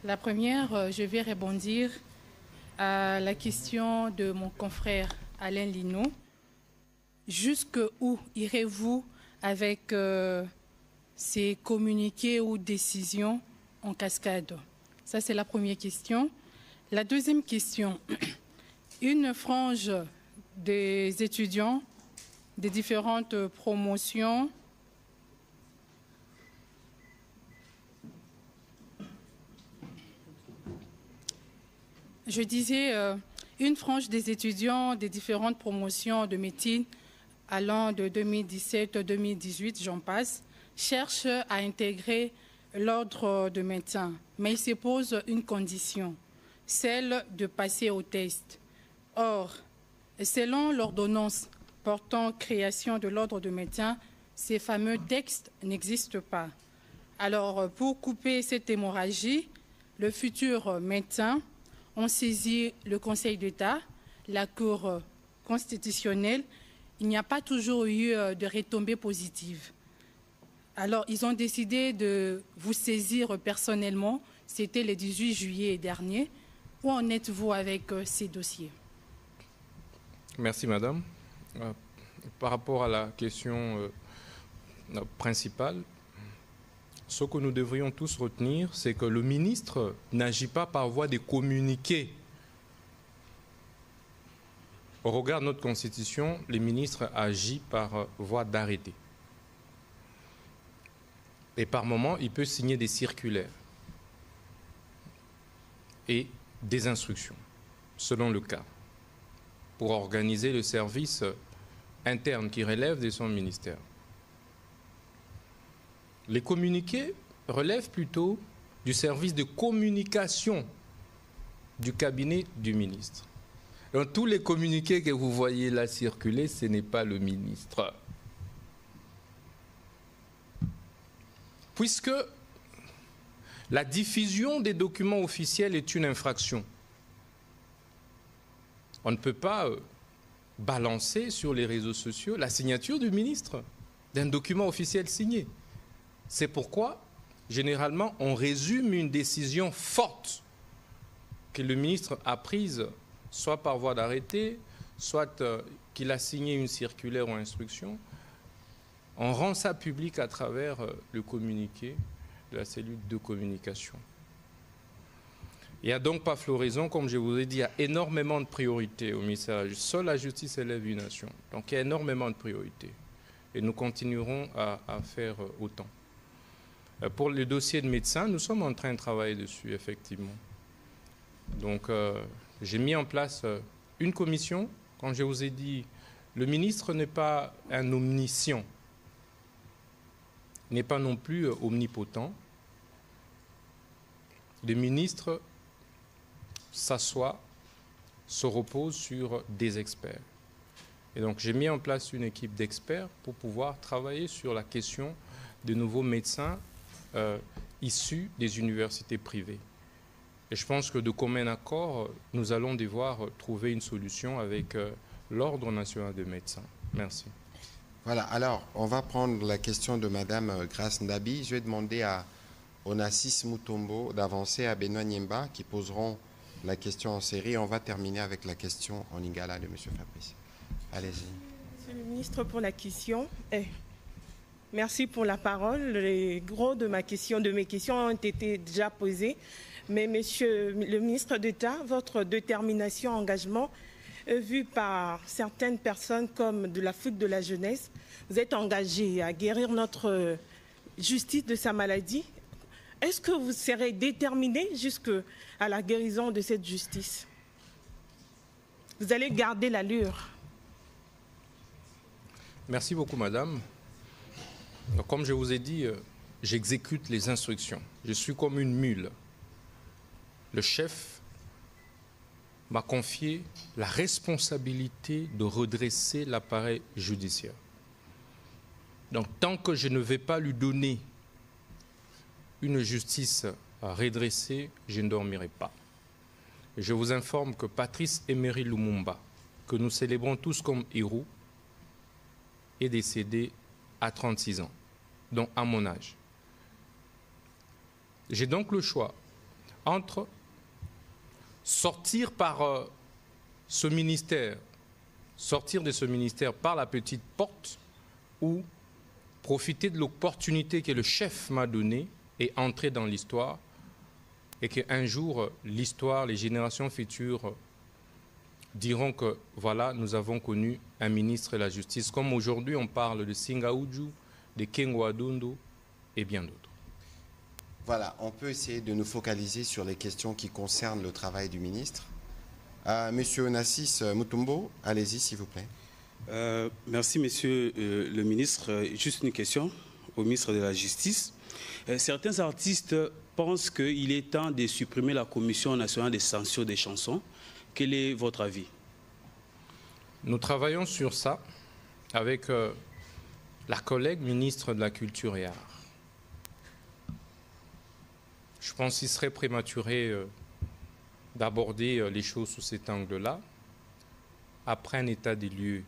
La première, je vais rebondir à la question de mon confrère Alain Lino. Jusqu'où irez-vous avec ces communiqués ou décisions en cascade? Ça, c'est la première question. La deuxième question, une frange des étudiants des différentes promotions je disais une frange des étudiants des différentes promotions de médecine allant de 2017 à 2018, j'en passe, cherchent à intégrer l'ordre de médecins. Mais il se pose une condition, celle de passer au test. Or, selon l'ordonnance portant création de l'ordre de médecins, ces fameux textes n'existent pas. Alors, pour couper cette hémorragie, le futur médecin ont saisi le Conseil d'État, la Cour constitutionnelle. Il n'y a pas toujours eu de retombées positives. Alors, ils ont décidé de vous saisir personnellement. C'était le 18 juillet dernier. Où en êtes-vous avec ces dossiers? Merci, madame. Par rapport à la question principale, ce que nous devrions tous retenir, c'est que le ministre n'agit pas par voie de communiqué. Au regard de notre Constitution, le ministre agit par voie d'arrêté. Et par moment, il peut signer des circulaires et des instructions, selon le cas, pour organiser le service interne qui relève de son ministère. Les communiqués relèvent plutôt du service de communication du cabinet du ministre. Dans tous les communiqués que vous voyez là circuler, ce n'est pas le ministre. Puisque la diffusion des documents officiels est une infraction. On ne peut pas balancer sur les réseaux sociaux la signature du ministre d'un document officiel signé. C'est pourquoi, généralement, on résume une décision forte que le ministre a prise, soit par voie d'arrêté, soit qu'il a signé une circulaire ou instruction. On rend ça public à travers le communiqué de la cellule de communication. Il n'y a donc pas floraison, comme je vous ai dit, il y a énormément de priorités au ministère de la Justice. Seule la justice élève une nation. Donc il y a énormément de priorités. Et nous continuerons à faire autant. Pour le dossier de médecin, nous sommes en train de travailler dessus, effectivement. Donc j'ai mis en place une commission. Quand je vous ai dit, le ministre n'est pas un omniscient, n'est pas non plus omnipotent. Le ministre s'assoit, se repose sur des experts. Et donc j'ai mis en place une équipe d'experts pour pouvoir travailler sur la question de nouveaux médecins issus des universités privées. Et je pense que de commun accord, nous allons devoir trouver une solution avec l'Ordre national des médecins. Merci. Voilà, alors on va prendre la question de Madame Grace Ndabi. Je vais demander à Onassis Mutombo d'avancer, à Benoît Niemba qui poseront la question en série. On va terminer avec la question en lingala de M. Fabrice. Allez-y. Monsieur le ministre, pour la question. Merci pour la parole. Les gros de mes questions ont été déjà posées. Mais Monsieur le ministre d'État, votre détermination, engagement, vu par certaines personnes comme de la fugue de la jeunesse, vous êtes engagé à guérir notre justice de sa maladie. Est-ce que vous serez déterminé jusqu'à la guérison de cette justice? Vous allez garder l'allure? Merci beaucoup, madame. Comme je vous ai dit, j'exécute les instructions. Je suis comme une mule. Le chef m'a confié la responsabilité de redresser l'appareil judiciaire. Donc, tant que je ne vais pas lui donner une justice à redresser, je ne dormirai pas. Et je vous informe que Patrice Emery Lumumba, que nous célébrons tous comme héros, est décédé à 36 ans, donc à mon âge. J'ai donc le choix entre sortir par ce ministère, sortir de ce ministère par la petite porte ou profiter de l'opportunité que le chef m'a donnée et entrer dans l'histoire et qu'un jour, l'histoire, les générations futures diront que voilà, nous avons connu un ministre de la Justice, comme aujourd'hui on parle de Singa Uju, de Kengo Adondo et bien d'autres. Voilà, on peut essayer de nous focaliser sur les questions qui concernent le travail du ministre. Monsieur Onassis Mutombo, allez-y s'il vous plaît. Merci Monsieur le ministre. Juste une question au ministre de la Justice. Certains artistes pensent qu'il est temps de supprimer la Commission nationale des censures des chansons. Quel est votre avis? Nous travaillons sur ça avec la collègue ministre de la Culture et Arts. Je pense qu'il serait prématuré d'aborder les choses sous cet angle-là. Après un état des lieux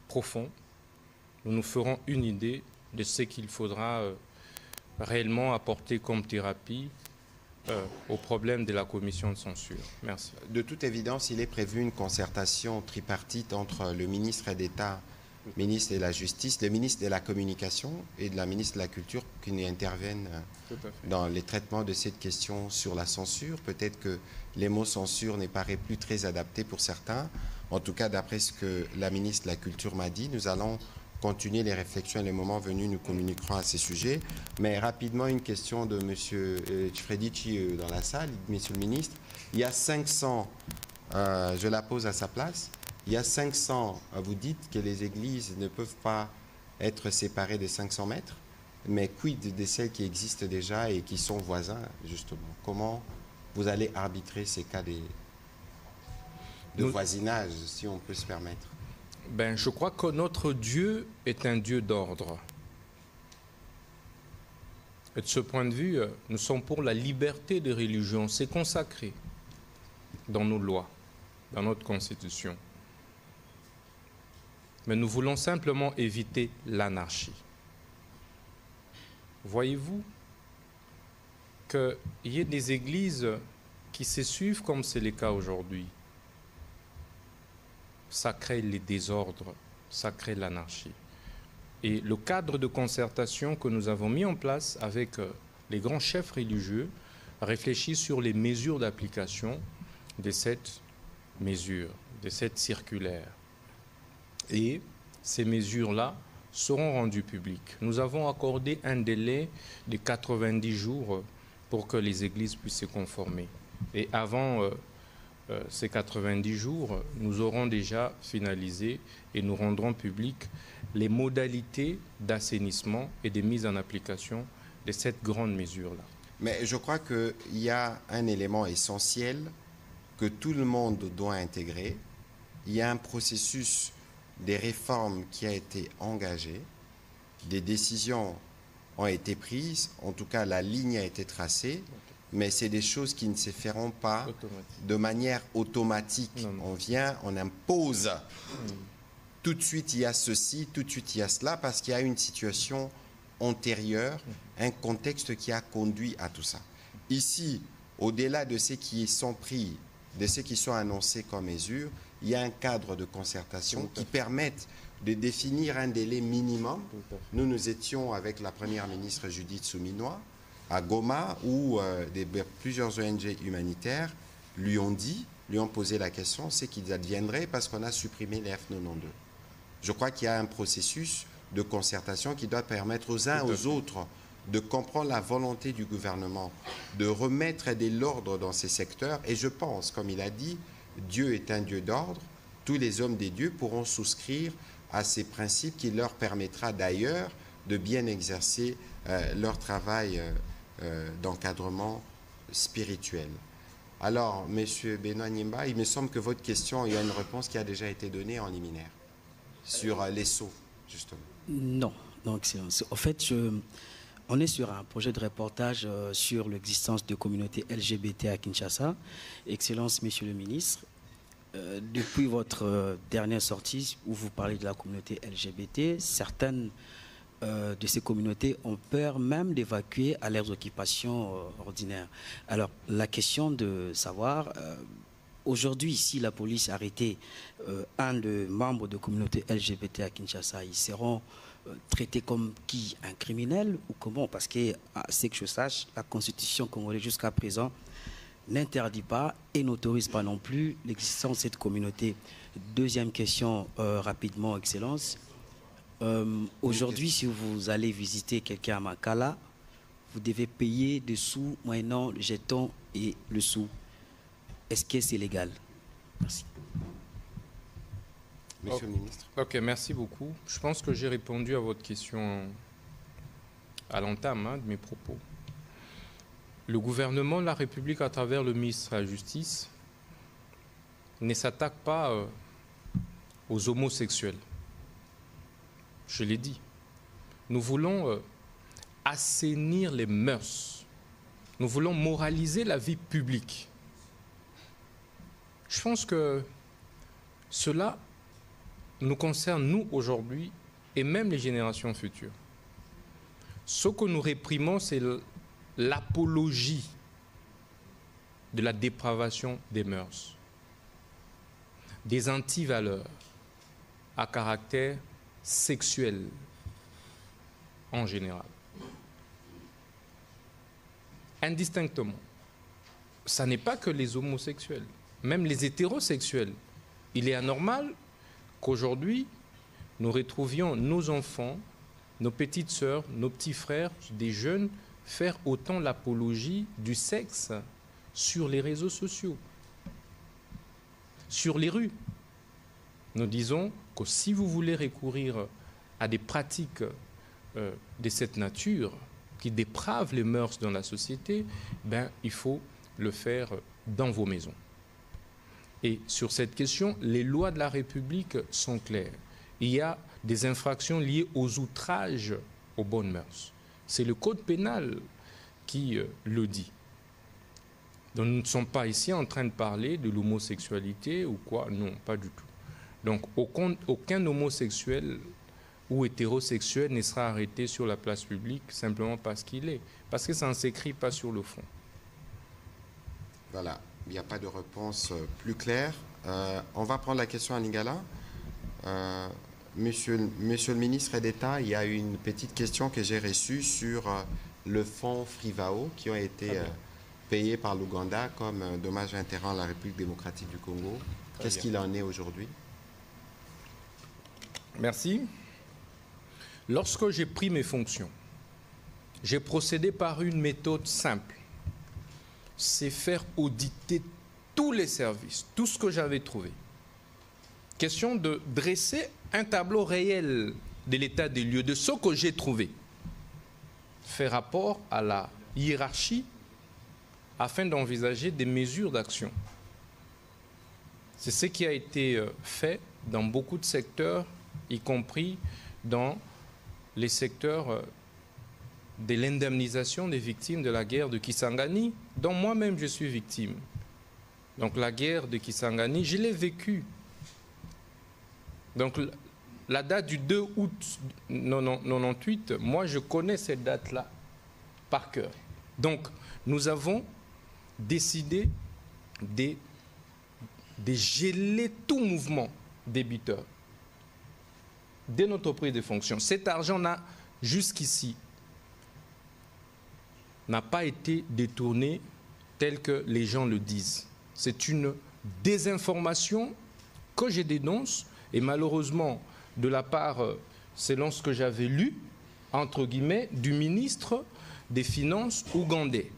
profond, nous nous ferons une idée de ce qu'il faudra réellement apporter comme thérapie au problème de la commission de censure. Merci. De toute évidence, il est prévu une concertation tripartite entre le ministre d'État, ministre de la Justice, le ministre de la Communication et de la ministre de la Culture qui nous interviennent dans les traitements de cette question sur la censure. Peut-être que les mots censure ne paraissent plus très adaptés pour certains. En tout cas, d'après ce que la ministre de la Culture m'a dit, nous allons continuer les réflexions et les moments venus, nous communiquerons à ces sujets. Mais rapidement, une question de M. Tchifredici dans la salle. Monsieur le ministre, il y a 500, je la pose à sa place, il y a 500, vous dites que les églises ne peuvent pas être séparées de 500 mètres, mais quid de celles qui existent déjà et qui sont voisins, justement? Comment vous allez arbitrer ces cas de voisinage, si on peut se permettre? Ben, je crois que notre Dieu est un Dieu d'ordre. Et de ce point de vue, nous sommes pour la liberté de religion. C'est consacré dans nos lois, dans notre Constitution. Mais nous voulons simplement éviter l'anarchie. Voyez-vous qu'il y ait des églises qui se suivent comme c'est le cas aujourd'hui. Ça crée les désordres, ça crée l'anarchie. Et le cadre de concertation que nous avons mis en place avec les grands chefs religieux réfléchit sur les mesures d'application de cette mesure, de cette circulaire. Et ces mesures-là seront rendues publiques. Nous avons accordé un délai de 90 jours pour que les églises puissent se conformer. Et avant ces 90 jours, nous aurons déjà finalisé et nous rendrons publiques les modalités d'assainissement et de mise en application de cette grande mesure-là. Mais je crois qu'il y a un élément essentiel que tout le monde doit intégrer. Il y a un processus des réformes qui a été engagé, des décisions ont été prises, en tout cas la ligne a été tracée, mais c'est des choses qui ne se feront pas de manière automatique. Non. On vient, on impose. Tout de suite, il y a ceci, tout de suite, il y a cela, parce qu'il y a une situation antérieure, un contexte qui a conduit à tout ça. Ici, au-delà de ce qui sont pris, de ce qui sont annoncés comme mesures, il y a un cadre de concertation qui permette de définir un délai minimum. Nous étions avec la première ministre Judith Souminois à Goma, où plusieurs ONG humanitaires lui ont posé la question, c'est qu'ils adviendraient parce qu'on a supprimé les F92. Je crois qu'il y a un processus de concertation qui doit permettre aux uns aux autres de comprendre la volonté du gouvernement, de remettre de l'ordre dans ces secteurs. Et je pense, comme il a dit, Dieu est un Dieu d'ordre. Tous les hommes des dieux pourront souscrire à ces principes qui leur permettra d'ailleurs de bien exercer leur travail d'encadrement spirituel. Alors, M. Benoît Nimba, il me semble que votre question, il y a une réponse qui a déjà été donnée en liminaire sur les sceaux, justement. Non, Excellence. En fait, on est sur un projet de reportage sur l'existence de communautés LGBT à Kinshasa. Excellence, Monsieur le ministre, depuis votre dernière sortie où vous parlez de la communauté LGBT, certaines de ces communautés ont peur même d'évacuer à leurs occupations ordinaires. Alors, la question de savoir, aujourd'hui, si la police a arrêté un des membres de communauté LGBT à Kinshasa, ils seront traités comme qui? Un criminel ou comment? Parce que, c'est que je sache, la Constitution congolaise jusqu'à présent n'interdit pas et n'autorise pas non plus l'existence de cette communauté. Deuxième question, rapidement, Excellence. Aujourd'hui, si vous allez visiter quelqu'un à Makala, vous devez payer des sous moyennant le jeton et le sou. Est-ce que c'est légal? Merci. Monsieur le ministre. Ok, merci beaucoup. Je pense que j'ai répondu à votre question à l'entame de mes propos. Le gouvernement de la République, à travers le ministre de la Justice, ne s'attaque pas aux homosexuels. Je l'ai dit. Nous voulons assainir les mœurs. nous voulons moraliser la vie publique. Je pense que cela nous concerne, nous, aujourd'hui, et même les générations futures. Ce que nous réprimons, c'est l'apologie de la dépravation des mœurs, des antivaleurs à caractère sexuel en général. Indistinctement. Ça n'est pas que les homosexuels, même les hétérosexuels. Il est anormal qu'aujourd'hui, nous retrouvions nos enfants, nos petites sœurs, nos petits frères, des jeunes, faire autant l'apologie du sexe sur les réseaux sociaux, sur les rues. Nous disons que si vous voulez recourir à des pratiques de cette nature qui dépravent les mœurs dans la société, ben, il faut le faire dans vos maisons. Et sur cette question, les lois de la République sont claires. Il y a des infractions liées aux outrages aux bonnes mœurs. C'est le code pénal qui le dit. Donc nous ne sommes pas ici en train de parler de l'homosexualité ou quoi, non, pas du tout. Donc aucun homosexuel ou hétérosexuel ne sera arrêté sur la place publique simplement parce qu'il est. Parce que ça ne s'écrit pas sur le fond. Voilà, il n'y a pas de réponse plus claire. On va prendre la question à Lingala. Monsieur le ministre d'État, il y a une petite question que j'ai reçue sur le fonds Frivao qui ont été payés par l'Ouganda comme dommage intérêt à la République démocratique du Congo. Qu'est-ce qu'il en est aujourd'hui? Merci. Lorsque j'ai pris mes fonctions, j'ai procédé par une méthode simple. C'est faire auditer tous les services, tout ce que j'avais trouvé. Question de dresser un tableau réel de l'état des lieux, de ce que j'ai trouvé. Faire rapport à la hiérarchie afin d'envisager des mesures d'action. C'est ce qui a été fait dans beaucoup de secteurs, y compris dans les secteurs de l'indemnisation des victimes de la guerre de Kisangani, dont moi-même je suis victime. Donc la guerre de Kisangani, je l'ai vécue. Donc la date du 2 août 1998, moi je connais cette date-là par cœur. Donc nous avons décidé de geler tout mouvement débiteur dès notre prise de fonction. Cet argent jusqu'ici n'a pas été détourné tel que les gens le disent. C'est une désinformation que je dénonce et malheureusement de la part, selon ce que j'avais lu, entre guillemets, du ministre des Finances ougandais.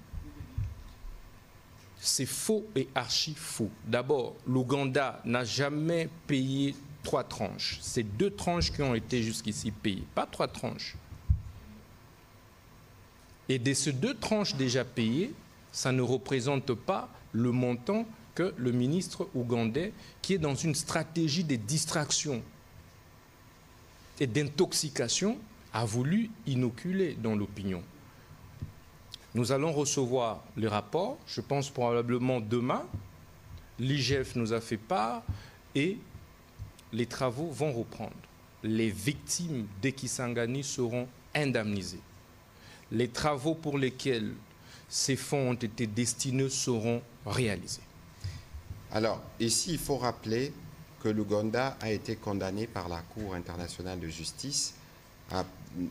C'est faux et archi faux. D'abord, l'Ouganda n'a jamais payé 3 tranches. C'est 2 tranches qui ont été jusqu'ici payées, pas 3 tranches. Et de ces 2 tranches déjà payées, ça ne représente pas le montant que le ministre ougandais, qui est dans une stratégie de distraction et d'intoxication, a voulu inoculer dans l'opinion. Nous allons recevoir les rapports, je pense probablement demain. L'IGF nous a fait part et les travaux vont reprendre. Les victimes de Kisangani seront indemnisées. Les travaux pour lesquels ces fonds ont été destinés seront réalisés. Alors, ici, il faut rappeler que l'Ouganda a été condamné par la Cour internationale de justice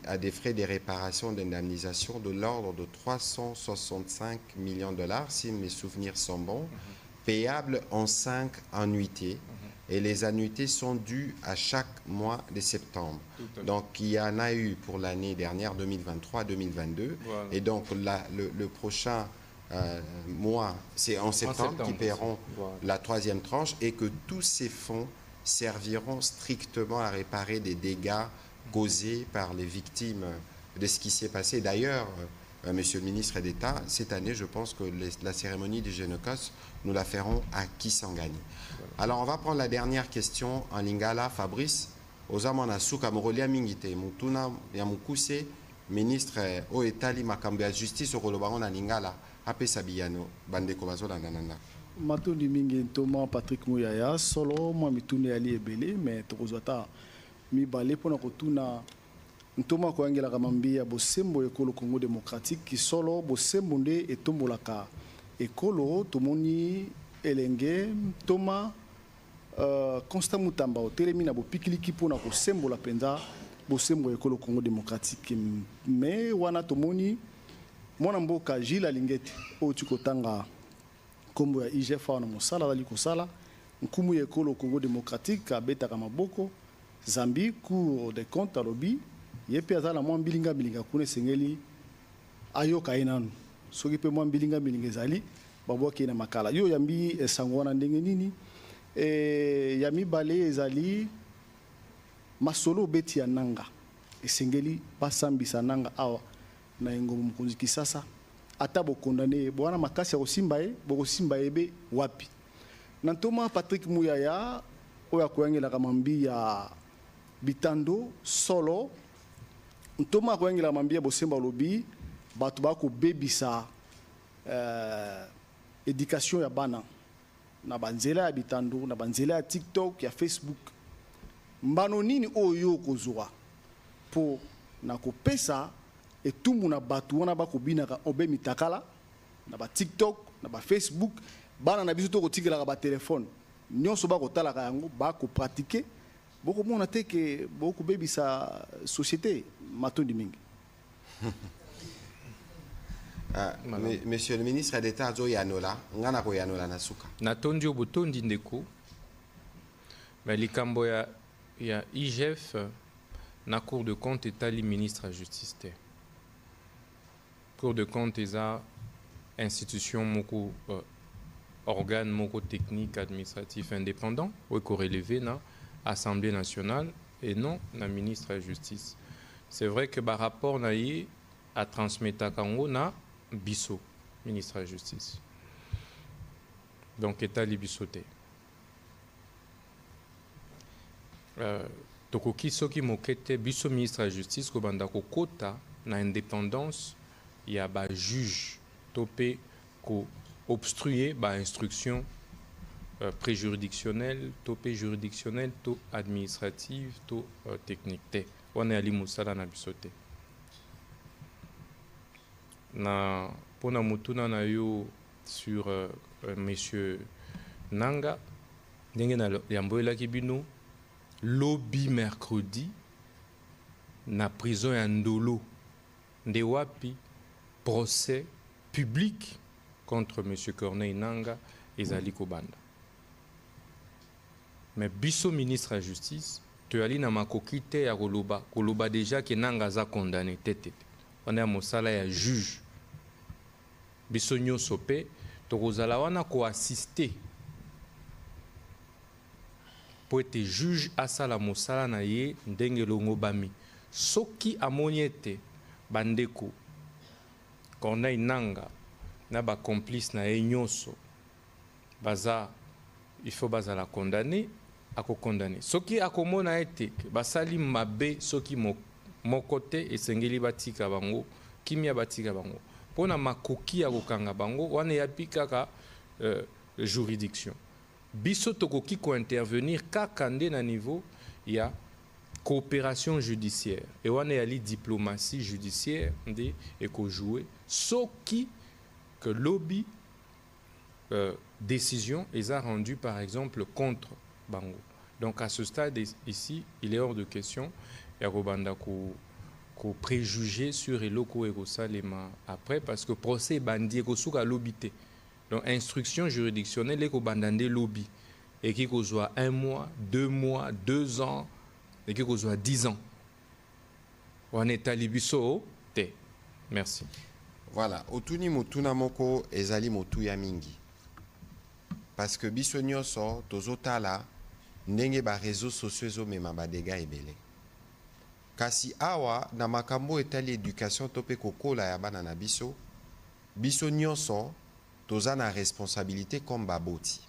à des frais de réparation d'indemnisation de l'ordre de 365 millions de dollars, si mes souvenirs sont bons, payables en 5 annuités. Et les annuités sont dues à chaque mois de septembre. Donc, il y en a eu pour l'année dernière, 2023-2022. Voilà. Et donc, le prochain mois, c'est en septembre qu'ils paieront la 3e tranche et que tous ces fonds serviront strictement à réparer des dégâts causés par les victimes de ce qui s'est passé. D'ailleurs, Monsieur le ministre d'État, cette année, je pense que la cérémonie du Génocos, nous la ferons à Kisangani. Alors, on va prendre la dernière question en Lingala. Fabrice, Ozamana Souka Morolia Mingite, Mutuna Yamukuse, ministre au Etali Makambe à justice au Rolobaron en Lingala. apesa biyano bandeko bazolanda na ndako. Matondi mingi Thomas Patrick Mouyaya solo moi mitune ali ebele mais tokozata mibale pona kotuna ntoma koyangela kamambia bosembo ekolo Congo démocratique ki solo bosembo nde etombolaka ekolo tomoni elenge Thomas Constant Mutamba otelemi na bopikiliki pona kosembola penza bosembo ekolo Congo démocratique mais wana tomoni mwana mboka Gilles Alingete o tukotanga kombo ya IGF na mosala dali kosala nkumu ya ekolo Congo démocratique abetaka maboko Zambie Cour des comptes alobi yepe azala mwa mbilinga kuna sengeli ayoka inanu soki pe mwa mbilinga ezali baboki na makala yo yambi esango wana ndenge nini yami bale ezali masolo beti ya nanga esengeli basambisa nanga awa na ngombo mukonzi Kisasa ata bokondane bwana makasi ya kosimba bokosimba ebe wapi na Thomas Patrick Mouyaya oya koyangela kamambi ya bitando solo Thomas koyangela kamambi ya bosemba lobi batu bako bebisa éducation ya bana na banzela ya bitando na banzela ya TikTok ya Facebook mbano nini oyo kozwa po na kopesa etumbu na batu wana bakobinaka obe mitakala na ba TikTok na ba Facebook bana na biso to kotikelaka ba telefone nyonso bakotalaka yango bakopratique bokomona te ke bokobebisa société matondi mingi. Monsieur le ministre d'État Azo Yanola, ngana ko Yanola na suka. Natondi obutondi ndeko. Mais likambo ya IGF na Cour de compte etali ministre de justice te. Cour de compte eza institution moko organe moko technique administratif indépendant ou corrélevé na Assemblée nationale et non na ministre de justice. C'est vrai que par rapport na yi a transmettre kango na biso ministre de justice. Donc etali biso te. Tokoki soki mokete biso ministre de justice ko banda ko kota na indépendance il y a ba juge topé ko obstruer ba instruction préjuridictionnelle, topé juridictionnelle, to administrative, to technique te. On est ali musala na bisote. Na pona mutuna na yo sur monsieur Nanga ndenge na yamboela kibino lobby mercredi na prison ya Ndolo nde wapi procès public contre M. Corneille Nanga et Zali Kobanda. Mais biso ministre de la justice, tu as dit na makokite ya koloba déjà que Nanga za condamné tete. On est à mosala ya juge. Biso nyonso pe to kozala wana ko assister pour être juge asala mosala na ye ndenge longo bami. Soki amoniete bandeko Corneille Nanga na ba complice na nyonso baza il faut baza la condamner ako condamner soki akomona ete basali mabe soki mokote esengeli batika bango kimia batika bango pona makoki ya kokanga bango wana yapikaka juridiction biso tokoki ko intervenir kaka nde na niveau ya coopération judiciaire et wana yali diplomatie judiciaire nde eko jouer soki que lobby décision est rendue par exemple contre Bango. Donc à ce stade ici, il est hors de question et Robanda ko préjuger sur les locaux et Salema après parce que procès bandi ko souka lobité. Donc instruction juridictionnelle et ko bandande lobby et qui ko soit 1 mois, 2 mois, 2 ans et qui ko soit 10 ans. On est à Libiso te. Merci. Voilà, otuni mutuna moko ezali motu ya mingi. Parce que biso nyonso tozotala ndenge ba réseaux sociaux ezomema ba dégâts ebele. Kasi awa na makambo etali éducation tope kokola ya bana na biso, biso nyonso toza na responsabilité comme baboti.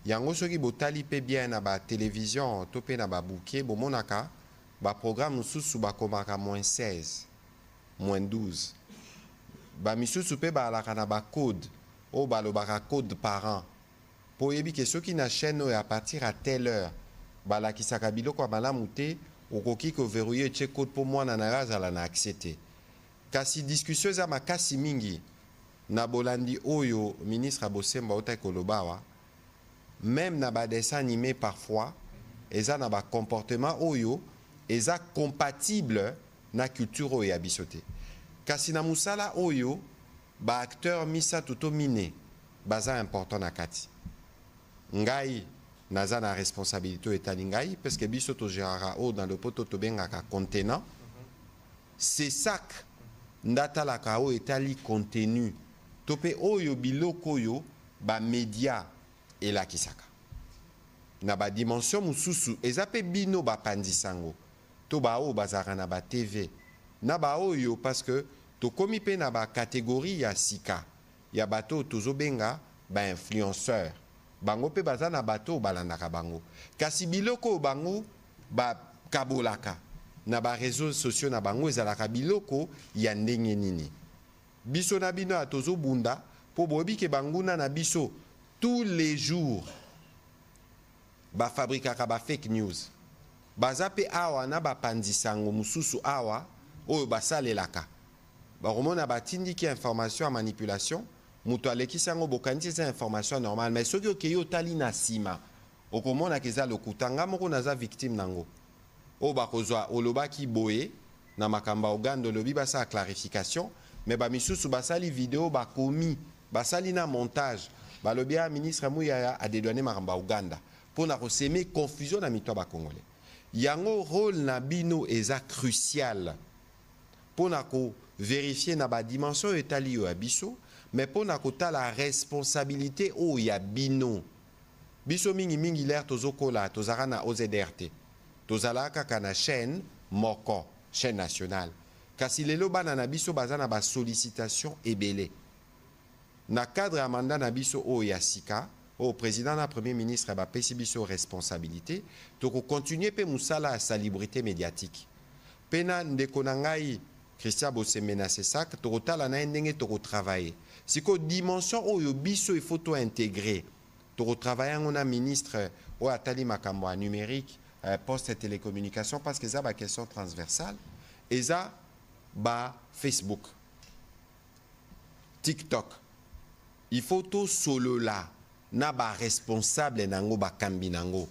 Yango soki botali pe bien na ba télévision tope na ba bouquet bomonaka ba programme mususu bakomaka -16, -12. ba misusu pe ba alaka na ba code o ba lo ba code parent po yebi ke soki na chaîne à partir à telle heure ba la kisaka biloko malamu te okoki ko verrouiller che code pour moi na naza la na accepter kasi discussion za makasi mingi na bolandi oyo ministre Bosembo ota kolobawa même na ba dessin animé parfois eza na ba comportement oyo eza compatible na culture oyo ya bisote kasi na musala oyo ba acteur misa tuto mine baza important na kati ngai naza na responsabilité etali ngai parce que biso to gérera o dans le poto to bengaka contenant c'est sac ndata ka o etali contenu topé oyo biloko yo ba média et la kisaka na ba dimension mususu ezape bino ba pandisango to ba o bazara na ba TV na ba oyo parce que to komi pe na ba catégorie ya sika ya bato tozo benga ba influenceur bango pe baza na bato balandaka bango kasi biloko bango ba kabolaka na ba réseaux sociaux na bango ezalaka biloko ya ndenge nini biso na bino atozo bunda po bobi ke banguna na biso tous les jours ba fabrikaka ba fake news baza pe awa na ba pandisango mususu awa oyo basalelaka bakomona batindiki information ya manipulation mutu alekisango bokanisi eza information normale mais soki okei otali na nsima okomona keza lokuta nga moko naza victime nango oyo bakozwa olobaki boye na makambo ya Uganda olobi basala clarification mais bamisusu basali video bakomi basali na montage balobi ya ministre Muyaya adédouané makambo ya Uganda mpona koseme confusion na mito ya bakongolais yango rôle na bino eza crucial mpona kovérifier na badimension etali yo ya biso mais mpona kotala responsabilité oyo ya bino biso mingi l'air tozokola tozalaka na OZRT tozalaka kaka na chaîne moko chaîne nationale kasi lelo bana na biso baza na basollicitation ebele na cadre ya mandat na biso oyo ya sika au président na premier ministre bapesi biso responsabilité tokokontinue mpe mosala ya salubrité médiatique mpe na ndeko na ngai Christian Bosembe na sesak tokotala na ye ndenge tokotravaille siko dimension oyo biso il faut to intégrer tokotravaille yango na ministre oyo atali makambo ya numérique poste et télécommunication parce que eza ba question transversale eza ba Facebook TikTok il faut to solola na ba responsable nango bakambi nango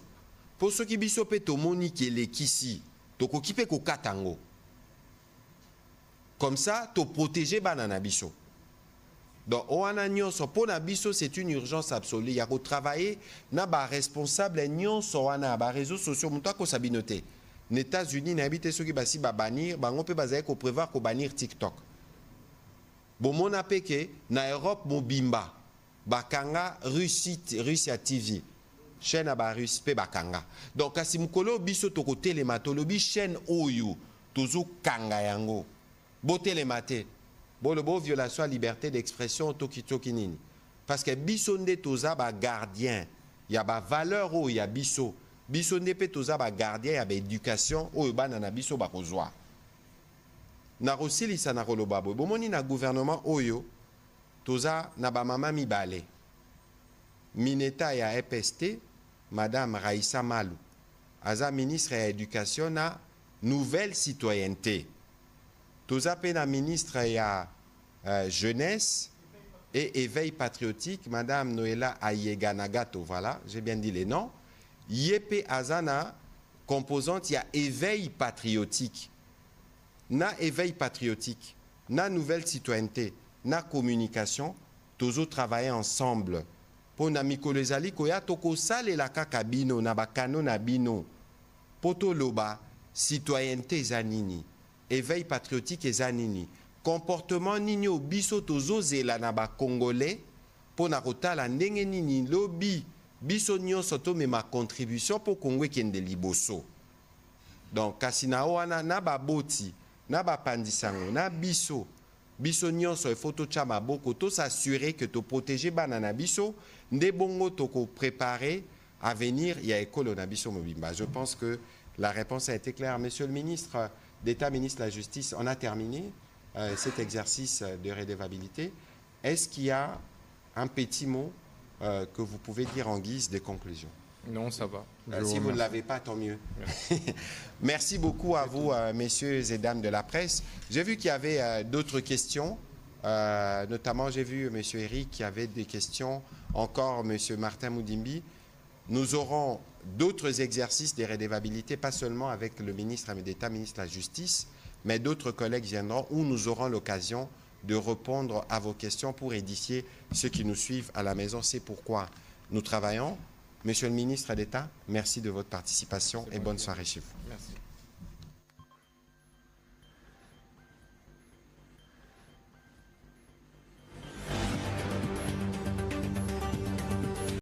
po soki biso pe tomoni kelekisi tokoki pe kokata yango comme ça to protéger banana biso donc oana nyonso pona biso c'est une urgence absolue ya ko travailler na ba responsable nyonso wana ba réseaux sociaux muto ko sabinote aux États-Unis na habité soki basi ba bannir bango pe bazaye ko prévoir ko bannir TikTok bon mona peke na Europe mobimba bakanga Russia TV chaîne à ba Russie pe bakanga donc kasi mukolo biso to ko télématologie chaîne oyo tozo kanga yango botelemate bolobo violation à liberté d'expression toki nini parce que biso nde toza ba gardien ya ba valeur o ya biso nde pe toza ba gardien ya ba éducation o bana na biso ba kozwa na rosilisa na koloba bo bomoni na gouvernement oyo toza na ba mama mibale mineta ya EPST madame Raissa Malou aza ministre ya éducation na nouvelle citoyenneté toza pe na ministre ya jeunesse et éveil patriotique madame Noëlla Ayeganagato voilà j'ai bien dit les noms yepe azana composante ya éveil patriotique na éveil patriotique na nouvelle citoyenneté na communication tozo travailler ensemble pour na mikolo ezali koya toko salela kaka bino na bakano na bino poto loba citoyenneté eza nini éveil patriotique eza nini comportement nini biso tozozela na ba congolais pona kotala ndenge nini lobi biso nyonso to mema contribution pour Congo ekende liboso donc kasi na wana na baboti na bapandisango na biso nyonso il faut totia maboko to s'assurer que to protéger bana na biso nde bongo toko préparer à venir ya ekolo na biso mobimba. Je pense que la réponse a été claire. Monsieur le ministre d'État, ministre de la Justice, on a terminé. cet exercice de redevabilité. Est-ce qu'il y a un petit mot que vous pouvez dire en guise de conclusion? Non, ça va. Si vous ne l'avez pas, tant mieux. Merci beaucoup à vous, messieurs et dames de la presse. J'ai vu qu'il y avait d'autres questions. Notamment, j'ai vu M. Eric qui avait des questions. Encore M. Martin Moudimbi. Nous aurons d'autres exercices de redevabilité, pas seulement avec le ministre d'État, ministre de la Justice, mais d'autres collègues viendront où nous aurons l'occasion de répondre à vos questions pour édifier ceux qui nous suivent à la maison. C'est pourquoi nous travaillons. Monsieur le ministre d'État, merci de votre participation et bonne soirée chez vous. Merci.